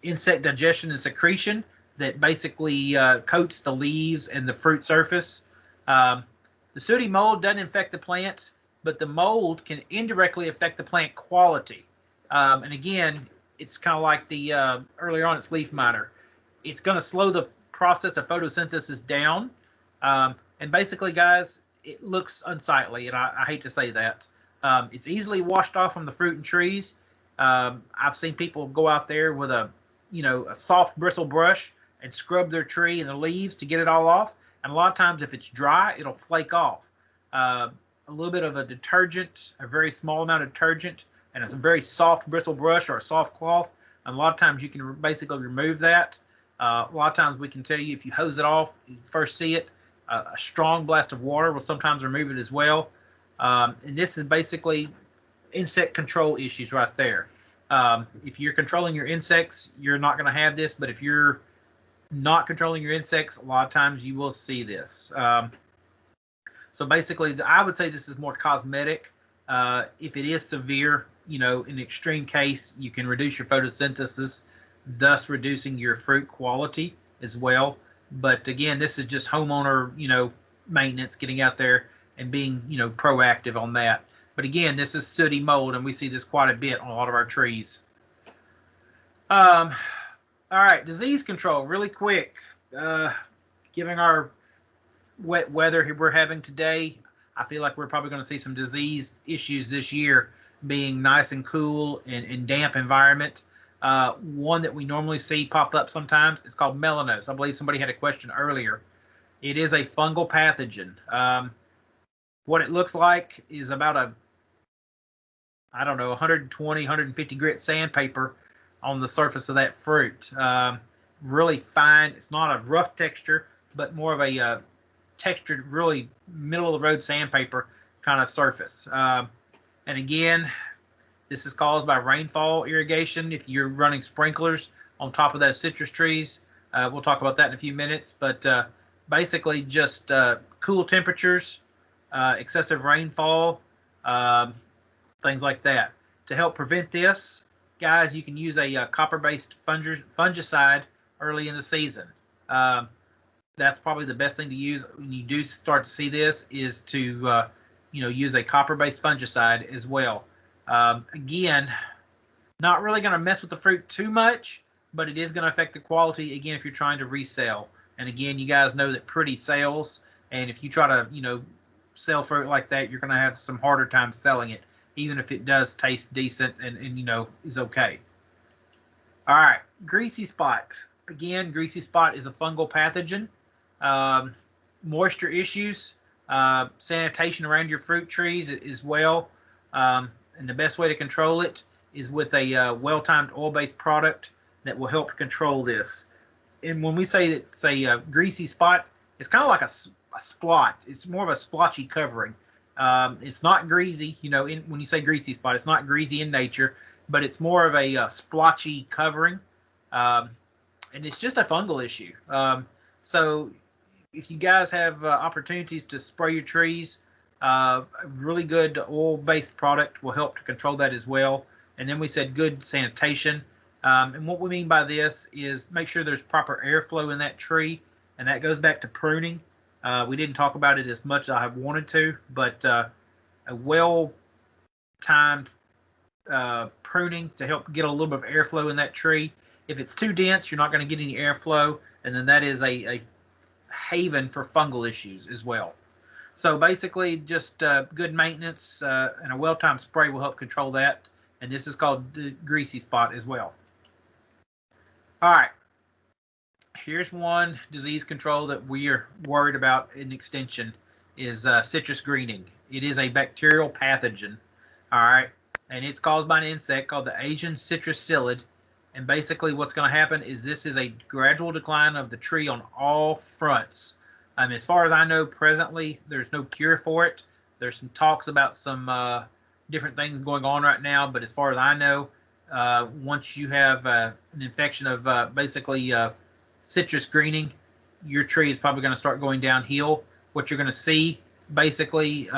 insect digestion and secretion that basically coats the leaves and the fruit surface. The sooty mold doesn't infect the plants, but the mold can indirectly affect the plant quality. And again, it's kind of like the earlier on, it's leaf miner. It's going to slow the process of photosynthesis down. And basically, guys, it looks unsightly, and I hate to say that. It's easily washed off from the fruit and trees. I've seen people go out there with a soft bristle brush and scrub their tree and the leaves to get it all off. And a lot of times, if it's dry, it'll flake off. A little bit of a detergent, a very small amount of detergent, and it's a very soft bristle brush or a soft cloth. And a lot of times you can basically remove that. A lot of times we can tell you if you hose it off, you first see it, a strong blast of water will sometimes remove it as well. And this is basically insect control issues right there. If you're controlling your insects, you're not going to have this. But if you're not controlling your insects, a lot of times you will see this. So basically, I would say this is more cosmetic. If it is severe, in an extreme case, you can reduce your photosynthesis, thus reducing your fruit quality as well. But again, this is just homeowner, maintenance, getting out there and being, proactive on that. But again, this is sooty mold, and we see this quite a bit on a lot of our trees. All right, disease control, really quick. Given our wet weather we're having today, I feel like we're probably going to see some disease issues this year, being nice and cool and damp environment. One that we normally see pop up sometimes is called melanose. I believe somebody had a question earlier. It is a fungal pathogen. What it looks like is about 120, 150 grit sandpaper on the surface of that fruit. Really fine. It's not a rough texture, but more of a textured, really middle of the road sandpaper kind of surface. And And again, this is caused by rainfall irrigation. If you're running sprinklers on top of those citrus trees, we'll talk about that in a few minutes. But basically, just cool temperatures, excessive rainfall, things like that. To help prevent this, guys, you can use a copper-based fungicide early in the season. That's probably the best thing to use when you do start to see this, is to use a copper-based fungicide as well. Again, not really going to mess with the fruit too much, but it is going to affect the quality, again, if you're trying to resell. And again, you guys know that pretty sells, and if you try to sell fruit like that, you're going to have some harder time selling it, even if it does taste decent and is okay. All right, greasy spot. Again, greasy spot is a fungal pathogen. Moisture issues, sanitation around your fruit trees as well. And the best way to control it is with a well-timed oil-based product that will help control this. And when we say it's a greasy spot, it's kind of like a splot. It's more of a splotchy covering. It's not greasy, when you say greasy spot, it's not greasy in nature, but it's more of a splotchy covering. And it's just a fungal issue. So if you guys have opportunities to spray your trees, a really good oil-based product will help to control that as well. And then we said good sanitation. And what we mean by this is make sure there's proper airflow in that tree, and that goes back to pruning. We didn't talk about it as much as I have wanted to, but a well-timed pruning to help get a little bit of airflow in that tree. If it's too dense, you're not going to get any airflow, and then that is a haven for fungal issues as well. So basically, just good maintenance and a well-timed spray will help control that. And this is called the greasy spot as well. All right. Here's one disease control that we are worried about in extension is citrus greening. It is a bacterial pathogen. All right. And it's caused by an insect called the Asian citrus psyllid. And basically what's going to happen is this is a gradual decline of the tree on all fronts. As far as I know, presently, there's no cure for it. There's some talks about some different things going on right now, but as far as I know, once you have an infection of basically citrus greening, your tree is probably going to start going downhill. What you're going to see, basically,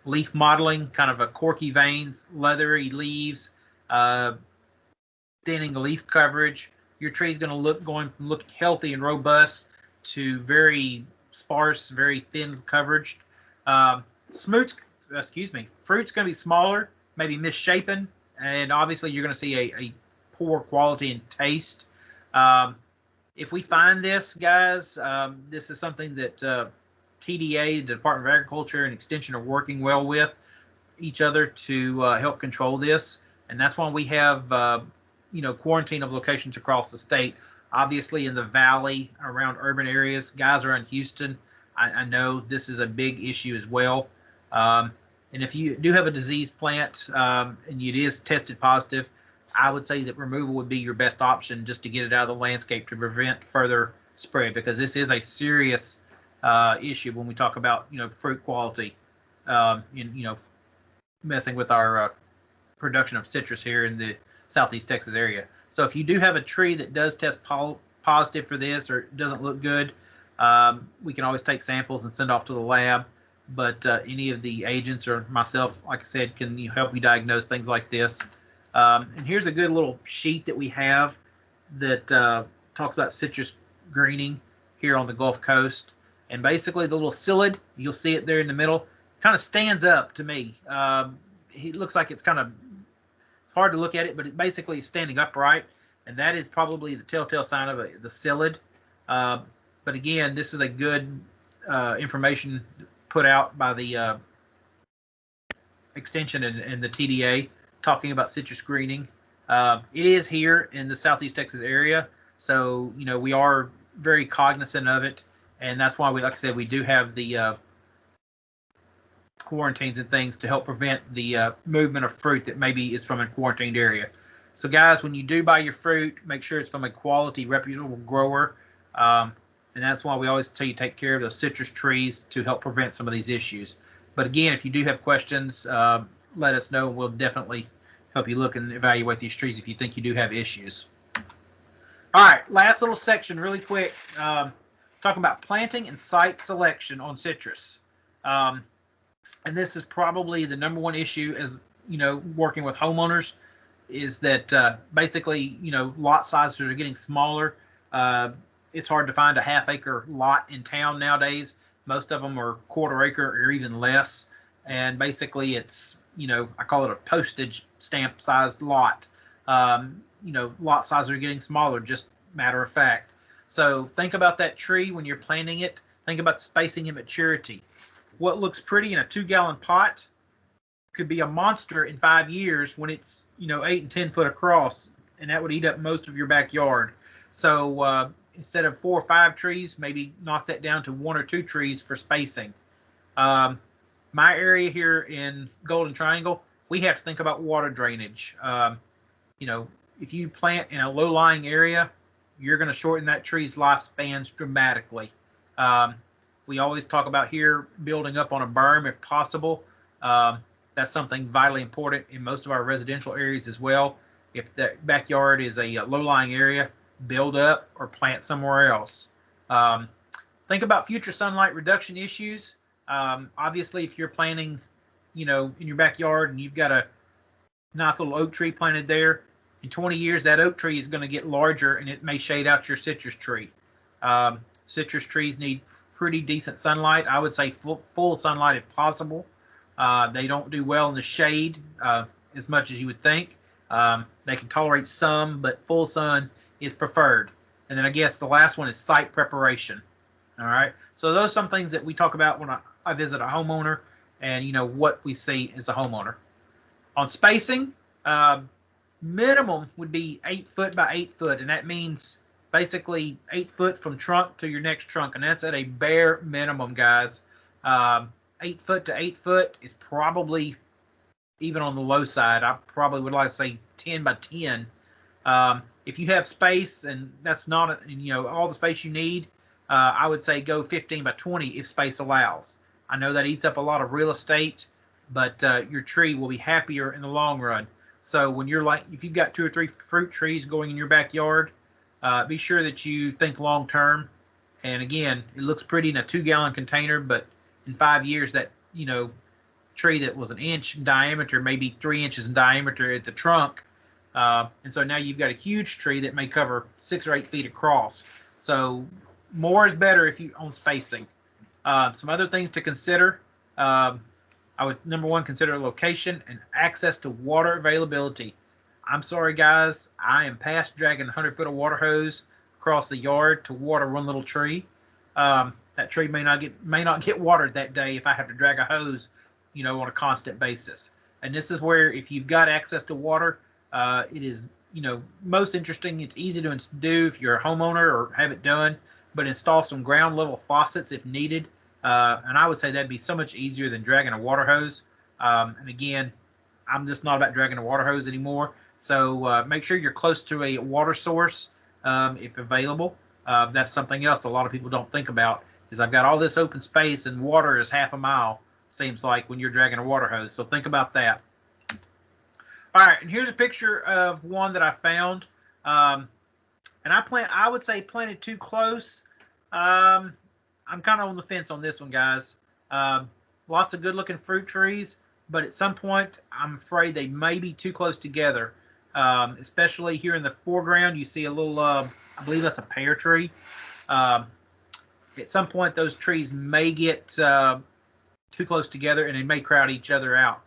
leaf mottling, kind of a corky veins, leathery leaves, thinning leaf coverage. Your tree is going to look healthy and robust to very sparse, very thin coverage. Fruit's going to be smaller, maybe misshapen, and obviously you're going to see a poor quality and taste. If we find this, guys, this is something that TDA, the Department of Agriculture, and Extension are working well with each other to help control this, and that's why we have quarantine of locations across the state. Obviously, in the valley around urban areas, guys around Houston, I know this is a big issue as well. And if you do have a diseased plant and it is tested positive, I would say that removal would be your best option just to get it out of the landscape to prevent further spread, because this is a serious issue when we talk about fruit quality, messing with our production of citrus here in the Southeast Texas area. So if you do have a tree that does test positive for this or doesn't look good, we can always take samples and send off to the lab. But any of the agents or myself, like I said, can help you diagnose things like this. And here's a good little sheet that we have that talks about citrus greening here on the Gulf Coast. And basically the little psyllid, you'll see it there in the middle, kind of stands up to me. It looks like it's kind of hard to look at it, but it basically is standing upright, and that is probably the telltale sign of the psyllid. But again, this is a good information put out by the Extension and the TDA talking about citrus greening. It is here in the Southeast Texas area, so we are very cognizant of it, and that's why like I said, we do have the quarantines and things to help prevent the movement of fruit that maybe is from a quarantined area. So guys, when you do buy your fruit, make sure it's from a quality, reputable grower. And that's why we always tell you take care of those citrus trees to help prevent some of these issues. But again, if you do have questions, let us know. We'll definitely help you look and evaluate these trees if you think you do have issues. All right, last little section really quick. Talking about planting and site selection on citrus. And this is probably the number one issue as, working with homeowners, is that basically, lot sizes are getting smaller. It's hard to find a half-acre lot in town nowadays. Most of them are quarter acre or even less. And basically it's, I call it a postage stamp sized lot. Lot sizes are getting smaller, just matter of fact. So think about that tree when you're planting it. Think about spacing and maturity. What looks pretty in a 2-gallon pot could be a monster in 5 years when it's 8 and 10 foot across, and that would eat up most of your backyard. So instead of 4 or 5 trees, maybe knock that down to 1 or 2 trees for spacing. My area here in Golden Triangle, we have to think about water drainage. If you plant in a low-lying area, you're going to shorten that tree's lifespans dramatically. We always talk about here building up on a berm if possible. That's something vitally important in most of our residential areas as well. If the backyard is a low-lying area, build up or plant somewhere else. Think about future sunlight reduction issues. Obviously, if you're planting, in your backyard and you've got a nice little oak tree planted there, in 20 years, that oak tree is going to get larger and it may shade out your citrus tree. Citrus trees need pretty decent sunlight. I would say full sunlight if possible. They don't do well in the shade as much as you would think. They can tolerate some, but full sun is preferred. And then I guess the last one is site preparation. All right. So those are some things that we talk about when I visit a homeowner and, what we see as a homeowner. On spacing, minimum would be 8 foot by 8 foot. And that means basically 8 foot from trunk to your next trunk. And that's at a bare minimum, guys. 8 foot to 8 foot is probably even on the low side. I probably would like to say 10 by 10. If you have space and that's not, all the space you need, I would say go 15 by 20 if space allows. I know that eats up a lot of real estate, but your tree will be happier in the long run. So when if you've got 2 or 3 fruit trees going in your backyard, be sure that you think long term. And again, it looks pretty in a 2-gallon container, but in 5 years, that tree that was 1 inch in diameter, maybe 3 inches in diameter at the trunk, and so now you've got a huge tree that may cover 6 or 8 feet across. So more is better if you on spacing. Some other things to consider. I would, number one, consider location and access to water availability. I'm sorry, guys. I am past dragging 100 foot of water hose across the yard to water one little tree. That tree may not get watered that day if I have to drag a hose, on a constant basis. And this is where, if you've got access to water, it is, most interesting. It's easy to do if you're a homeowner or have it done, but install some ground level faucets if needed. And I would say that'd be so much easier than dragging a water hose. And again, I'm just not about dragging a water hose anymore. So make sure you're close to a water source if available. That's something else a lot of people don't think about, is I've got all this open space and water is half a mile, seems like, when you're dragging a water hose. So think about that. All right, and here's a picture of one that I found. And I would say planted too close. I'm kind of on the fence on this one, guys. Lots of good looking fruit trees, but at some point, I'm afraid they may be too close together. Especially here in the foreground, you see a little, I believe that's a pear tree. At some point, those trees may get too close together and they may crowd each other out.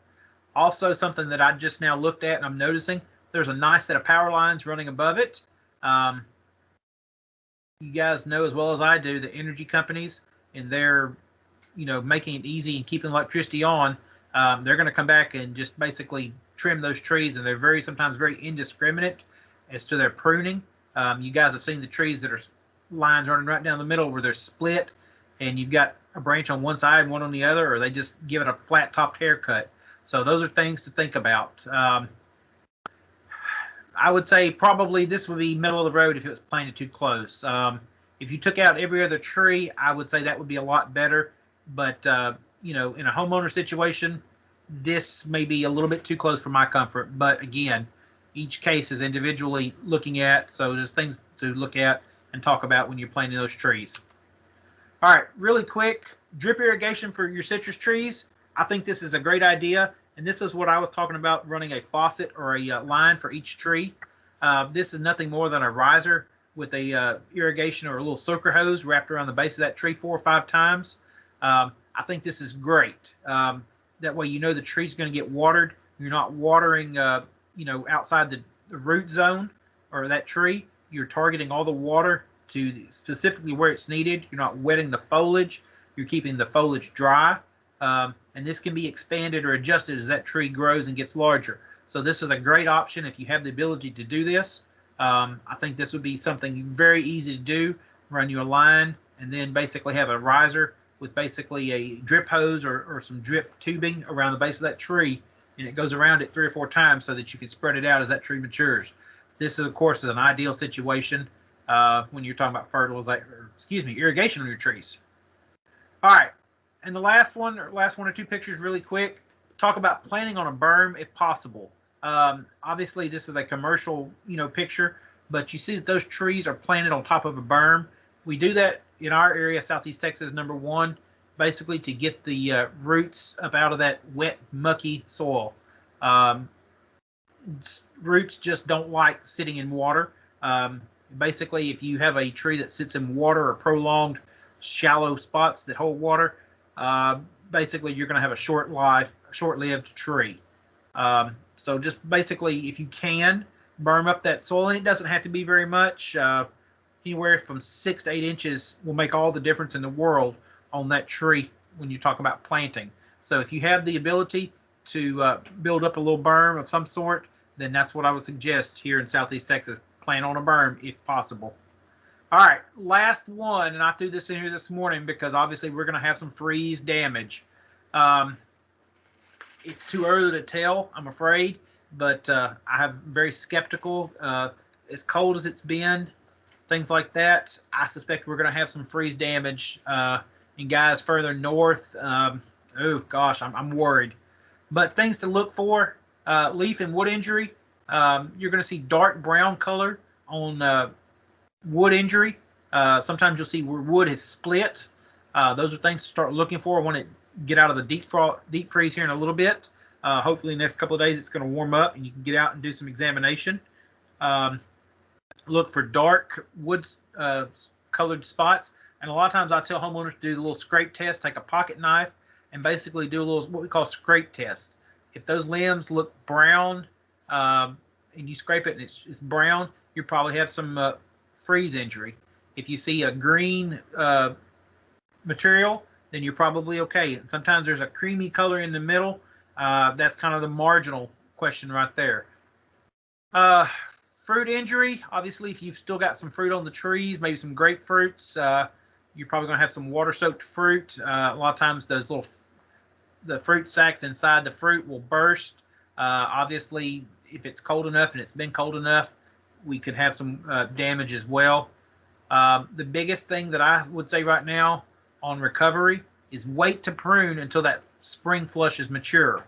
Also, something that I just now looked at and I'm noticing, there's a nice set of power lines running above it. You guys know as well as I do the energy companies, and they're, making it easy and keeping electricity on. They're going to come back and just basically trim those trees, and they're sometimes very indiscriminate as to their pruning. You guys have seen the trees that are lines running right down the middle where they're split, and you've got a branch on one side and one on the other, or they just give it a flat topped haircut. So those are things to think about. I would say probably this would be middle of the road if it was planted too close. If you took out every other tree, I would say that would be a lot better. But, in a homeowner situation, this may be a little bit too close for my comfort, but again, each case is individually looking at, so there's things to look at and talk about when you're planting those trees. All right, really quick, drip irrigation for your citrus trees. I think this is a great idea, and this is what I was talking about, running a faucet or a line for each tree. This is nothing more than a riser with a irrigation or a little soaker hose wrapped around the base of that tree 4 or 5 times. I think this is great. That way you know the tree's going to get watered. You're not watering outside the root zone or that tree. You're targeting all the water to specifically where it's needed. You're not wetting the foliage. You're keeping the foliage dry. And this can be expanded or adjusted as that tree grows and gets larger. So this is a great option if you have the ability to do this. I think this would be something very easy to do. Run you a line and then basically have a riser with basically a drip hose or some drip tubing around the base of that tree, and it goes around it 3 or 4 times so that you can spread it out as that tree matures. This is, of course, an ideal situation when you're talking about irrigation on your trees. All right, and the last one or 2 pictures really quick, talk about planting on a berm if possible. Obviously, this is a commercial picture, but you see that those trees are planted on top of a berm. We do that in our area, Southeast Texas, number 1, basically to get the roots up out of that wet, mucky soil. Roots just don't like sitting in water. Basically, if you have a tree that sits in water or prolonged shallow spots that hold water, basically you're going to have a short-lived tree. So just basically, if you can, berm up that soil, and it doesn't have to be very much. Anywhere from 6 to 8 inches will make all the difference in the world on that tree when you talk about planting. So if you have the ability to build up a little berm of some sort, then that's what I would suggest here in Southeast Texas. Plant on a berm if possible. All right, last one, and I threw this in here this morning because obviously we're going to have some freeze damage. It's too early to tell, I'm afraid, but I'm very skeptical. As cold as it's been, things like that, I suspect we're going to have some freeze damage. And guys further north, oh gosh, I'm worried. But things to look for, leaf and wood injury. You're going to see dark brown color on wood injury. Sometimes you'll see where wood has split. Those are things to start looking for when it get out of the deep freeze here in a little bit. Hopefully in the next couple of days it's going to warm up and you can get out and do some examination. Look for dark wood colored spots. And a lot of times I tell homeowners to do the little scrape test, take a pocket knife and basically do a little what we call scrape test. If those limbs look brown and you scrape it and it's brown, you probably have some freeze injury. If you see a green material, then you're probably okay. And sometimes there's a creamy color in the middle. That's kind of the marginal question right there. Fruit injury, obviously, if you've still got some fruit on the trees, maybe some grapefruits, you're probably going to have some water-soaked fruit. A lot of times the fruit sacs inside the fruit will burst. Obviously, if it's cold enough and it's been cold enough, we could have some damage as well. The biggest thing that I would say right now on recovery is wait to prune until that spring flush is mature.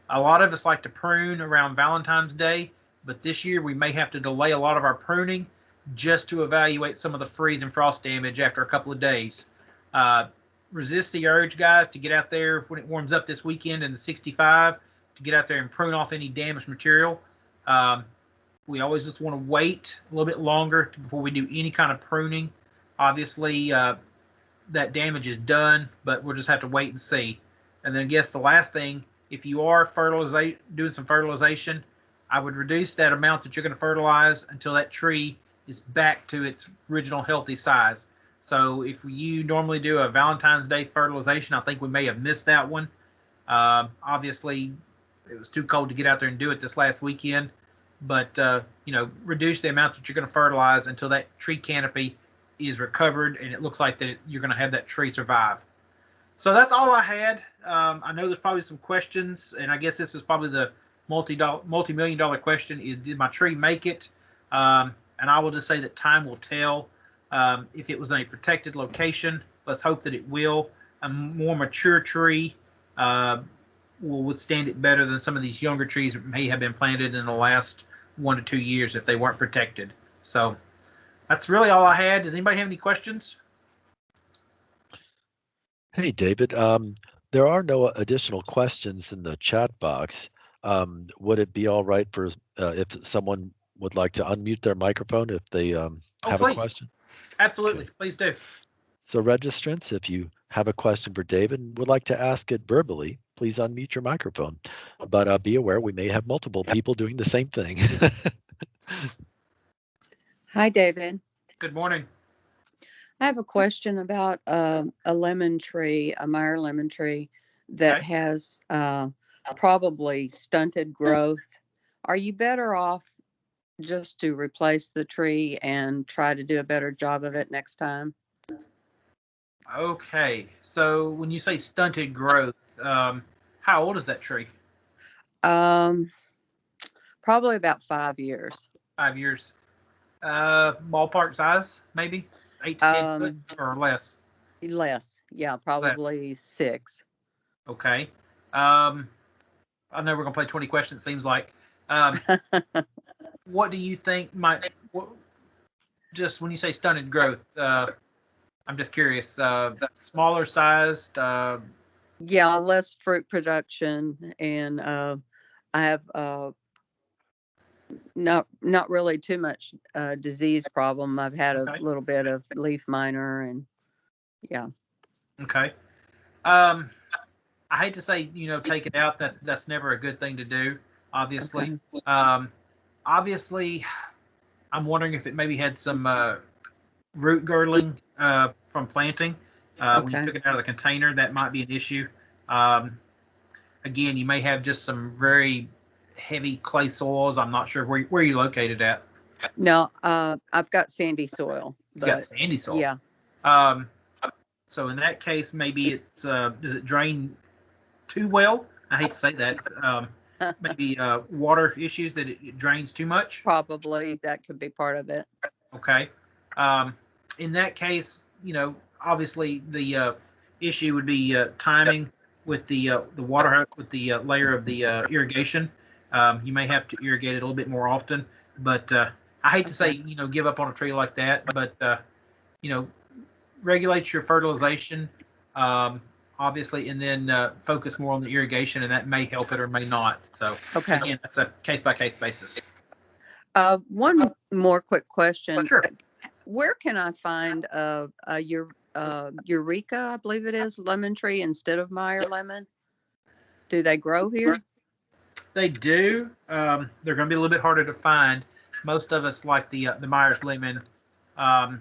A lot of us like to prune around Valentine's Day, but this year we may have to delay a lot of our pruning just to evaluate some of the freeze and frost damage after a couple of days. Resist the urge, guys, to get out there when it warms up this weekend in the 65, to get out there and prune off any damaged material. We always just want to wait a little bit longer before we do any kind of pruning. Obviously, that damage is done, but we'll just have to wait and see. And then I guess the last thing, if you are doing some fertilization, I would reduce that amount that you're going to fertilize until that tree is back to its original healthy size. So if you normally do a Valentine's Day fertilization, I think we may have missed that one. Obviously, it was too cold to get out there and do it this last weekend. But, reduce the amount that you're going to fertilize until that tree canopy is recovered and it looks like that you're going to have that tree survive. So that's all I had. I know there's probably some questions, and I guess this is probably the multi-million-dollar question is, did my tree make it? And I will just say that time will tell. If it was in a protected location, let's hope that it will. A more mature tree will withstand it better than some of these younger trees that may have been planted in the last 1 to 2 years if they weren't protected. So that's really all I had. Does anybody have any questions? Hey, David. There are no additional questions in the chat box. Would it be all right for if someone would like to unmute their microphone if they have a question? Absolutely. Okay. Please do. So registrants, if you have a question for David and would like to ask it verbally, please unmute your microphone. But be aware we may have multiple people doing the same thing. Hi, David. Good morning. I have a question about a lemon tree, a Meyer lemon tree that Okay. has probably stunted growth. Are you better off just to replace the tree and try to do a better job of it next time? Okay. So when you say stunted growth, how old is that tree? Probably about 5 years. 5 years. Ballpark size, maybe 8 to 10 foot or less. Less, yeah, probably 6. Okay. I know we're gonna play 20 questions. It seems like. What do you think might? Just when you say stunted growth, I'm just curious. Smaller sized. Yeah, less fruit production, and I have not really too much disease problem. I've had a Okay. little bit of leaf miner, and yeah. Okay. I hate to say, take it out. That's never a good thing to do. Obviously. Okay. Obviously, I'm wondering if it maybe had some root girdling from planting. When you Okay. took it out of the container, that might be an issue. Again, you may have just some very heavy clay soils. I'm not sure where you're located at. No, I've got sandy soil. You got sandy soil. Yeah. So in that case, maybe it's does it drain too well? I hate to say that. Maybe water issues that it drains too much. Probably that could be part of it. Okay. In that case, obviously the issue would be timing with the water with the layer of the irrigation. You may have to irrigate it a little bit more often, but I hate to say give up on a tree like that, but regulate your fertilization, obviously, and then focus more on the irrigation, and that may help it or may not. So again, that's a case by case basis. One more quick question. Sure. Where can I find your Eureka, I believe it is, lemon tree instead of Meyer lemon? Do they grow here? They do. They're going to be a little bit harder to find. Most of us like the Myers lemon. I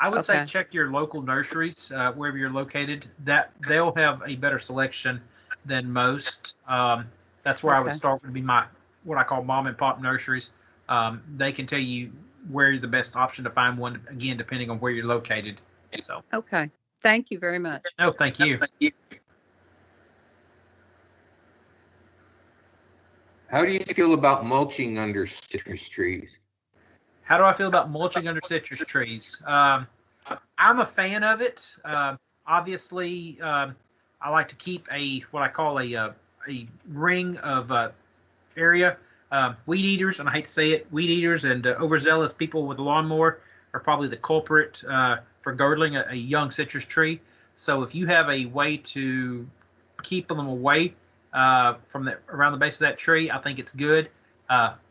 would say check your local nurseries wherever you're located. That they'll have a better selection than most. That's where I would start. Would be what I call mom and pop nurseries. They can tell you where the best option to find one. Again, depending on where you're located. So. Okay. Thank you very much. No, thank you. How do you feel about mulching under citrus trees? How do I feel about mulching under citrus trees? I'm a fan of it. Obviously, I like to keep what I call a ring of area. Weed eaters, and I hate to say it, weed eaters and overzealous people with a lawnmower are probably the culprit for girdling a young citrus tree. So if you have a way to keep them away from around the base of that tree, I think it's good.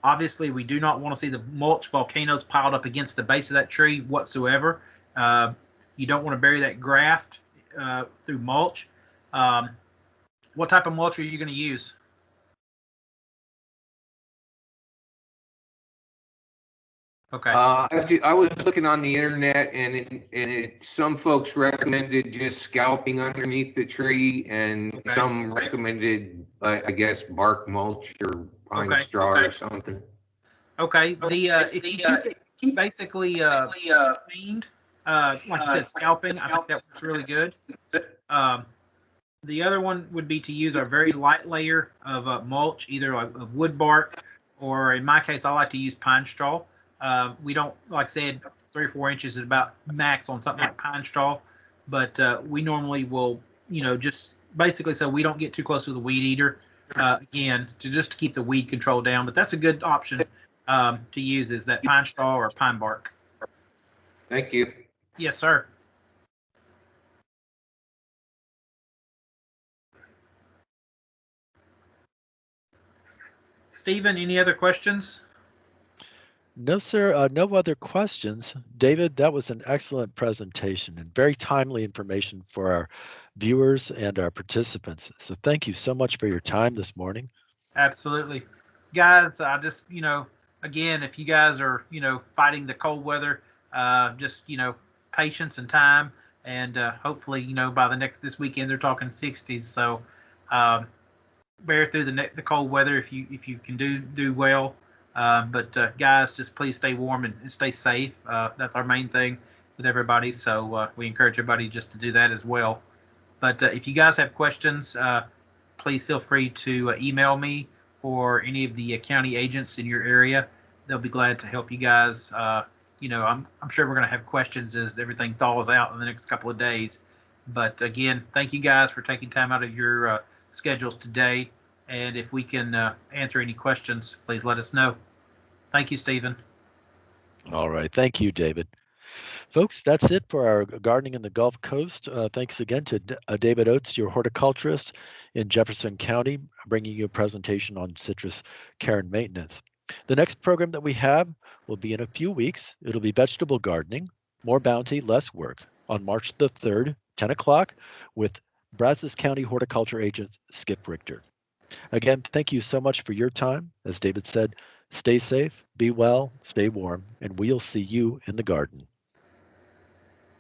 Obviously, we do not want to see the mulch volcanoes piled up against the base of that tree whatsoever. You don't want to bury that graft through mulch. What type of mulch are you going to use? Okay. I was looking on the internet, and some folks recommended just scalping underneath the tree, and some recommended, I guess, bark mulch or pine straw or something. Okay. If you keep basically cleaned, like you said, scalping, I think that works really good. The other one would be to use a very light layer of mulch, either of wood bark, or in my case, I like to use pine straw. We don't, like I said, 3 or 4 inches is about max on something like pine straw, but we normally will, just basically so we don't get too close to the weed eater. Again, to keep the weed control down. But that's a good option to use, is that pine straw or pine bark. Thank you. Yes, sir. Stephen, any other questions? No, sir. No other questions. David, that was an excellent presentation and very timely information for our viewers and our participants. So thank you so much for your time this morning. Absolutely. Guys, I just, again, if you guys are, fighting the cold weather, just, patience and time. And hopefully, by this weekend, they're talking 60s. So bear through the cold weather if you can do well. But guys, just please stay warm and stay safe. That's our main thing with everybody. So we encourage everybody just to do that as well. But if you guys have questions, please feel free to email me or any of the county agents in your area. They'll be glad to help you guys. I'm sure we're going to have questions as everything thaws out in the next couple of days. But again, thank you guys for taking time out of your schedules today. And if we can answer any questions, please let us know. Thank you, Stephen. All right. Thank you, David. Folks, that's it for our gardening in the Gulf Coast. Thanks again to David Oates, your horticulturist in Jefferson County, bringing you a presentation on citrus care and maintenance. The next program that we have will be in a few weeks. It'll be vegetable gardening, more bounty, less work, on March the 3rd, 10 o'clock, with Brazos County horticulture agent Skip Richter. Again, thank you so much for your time. As David said, stay safe, be well, stay warm, and we'll see you in the garden.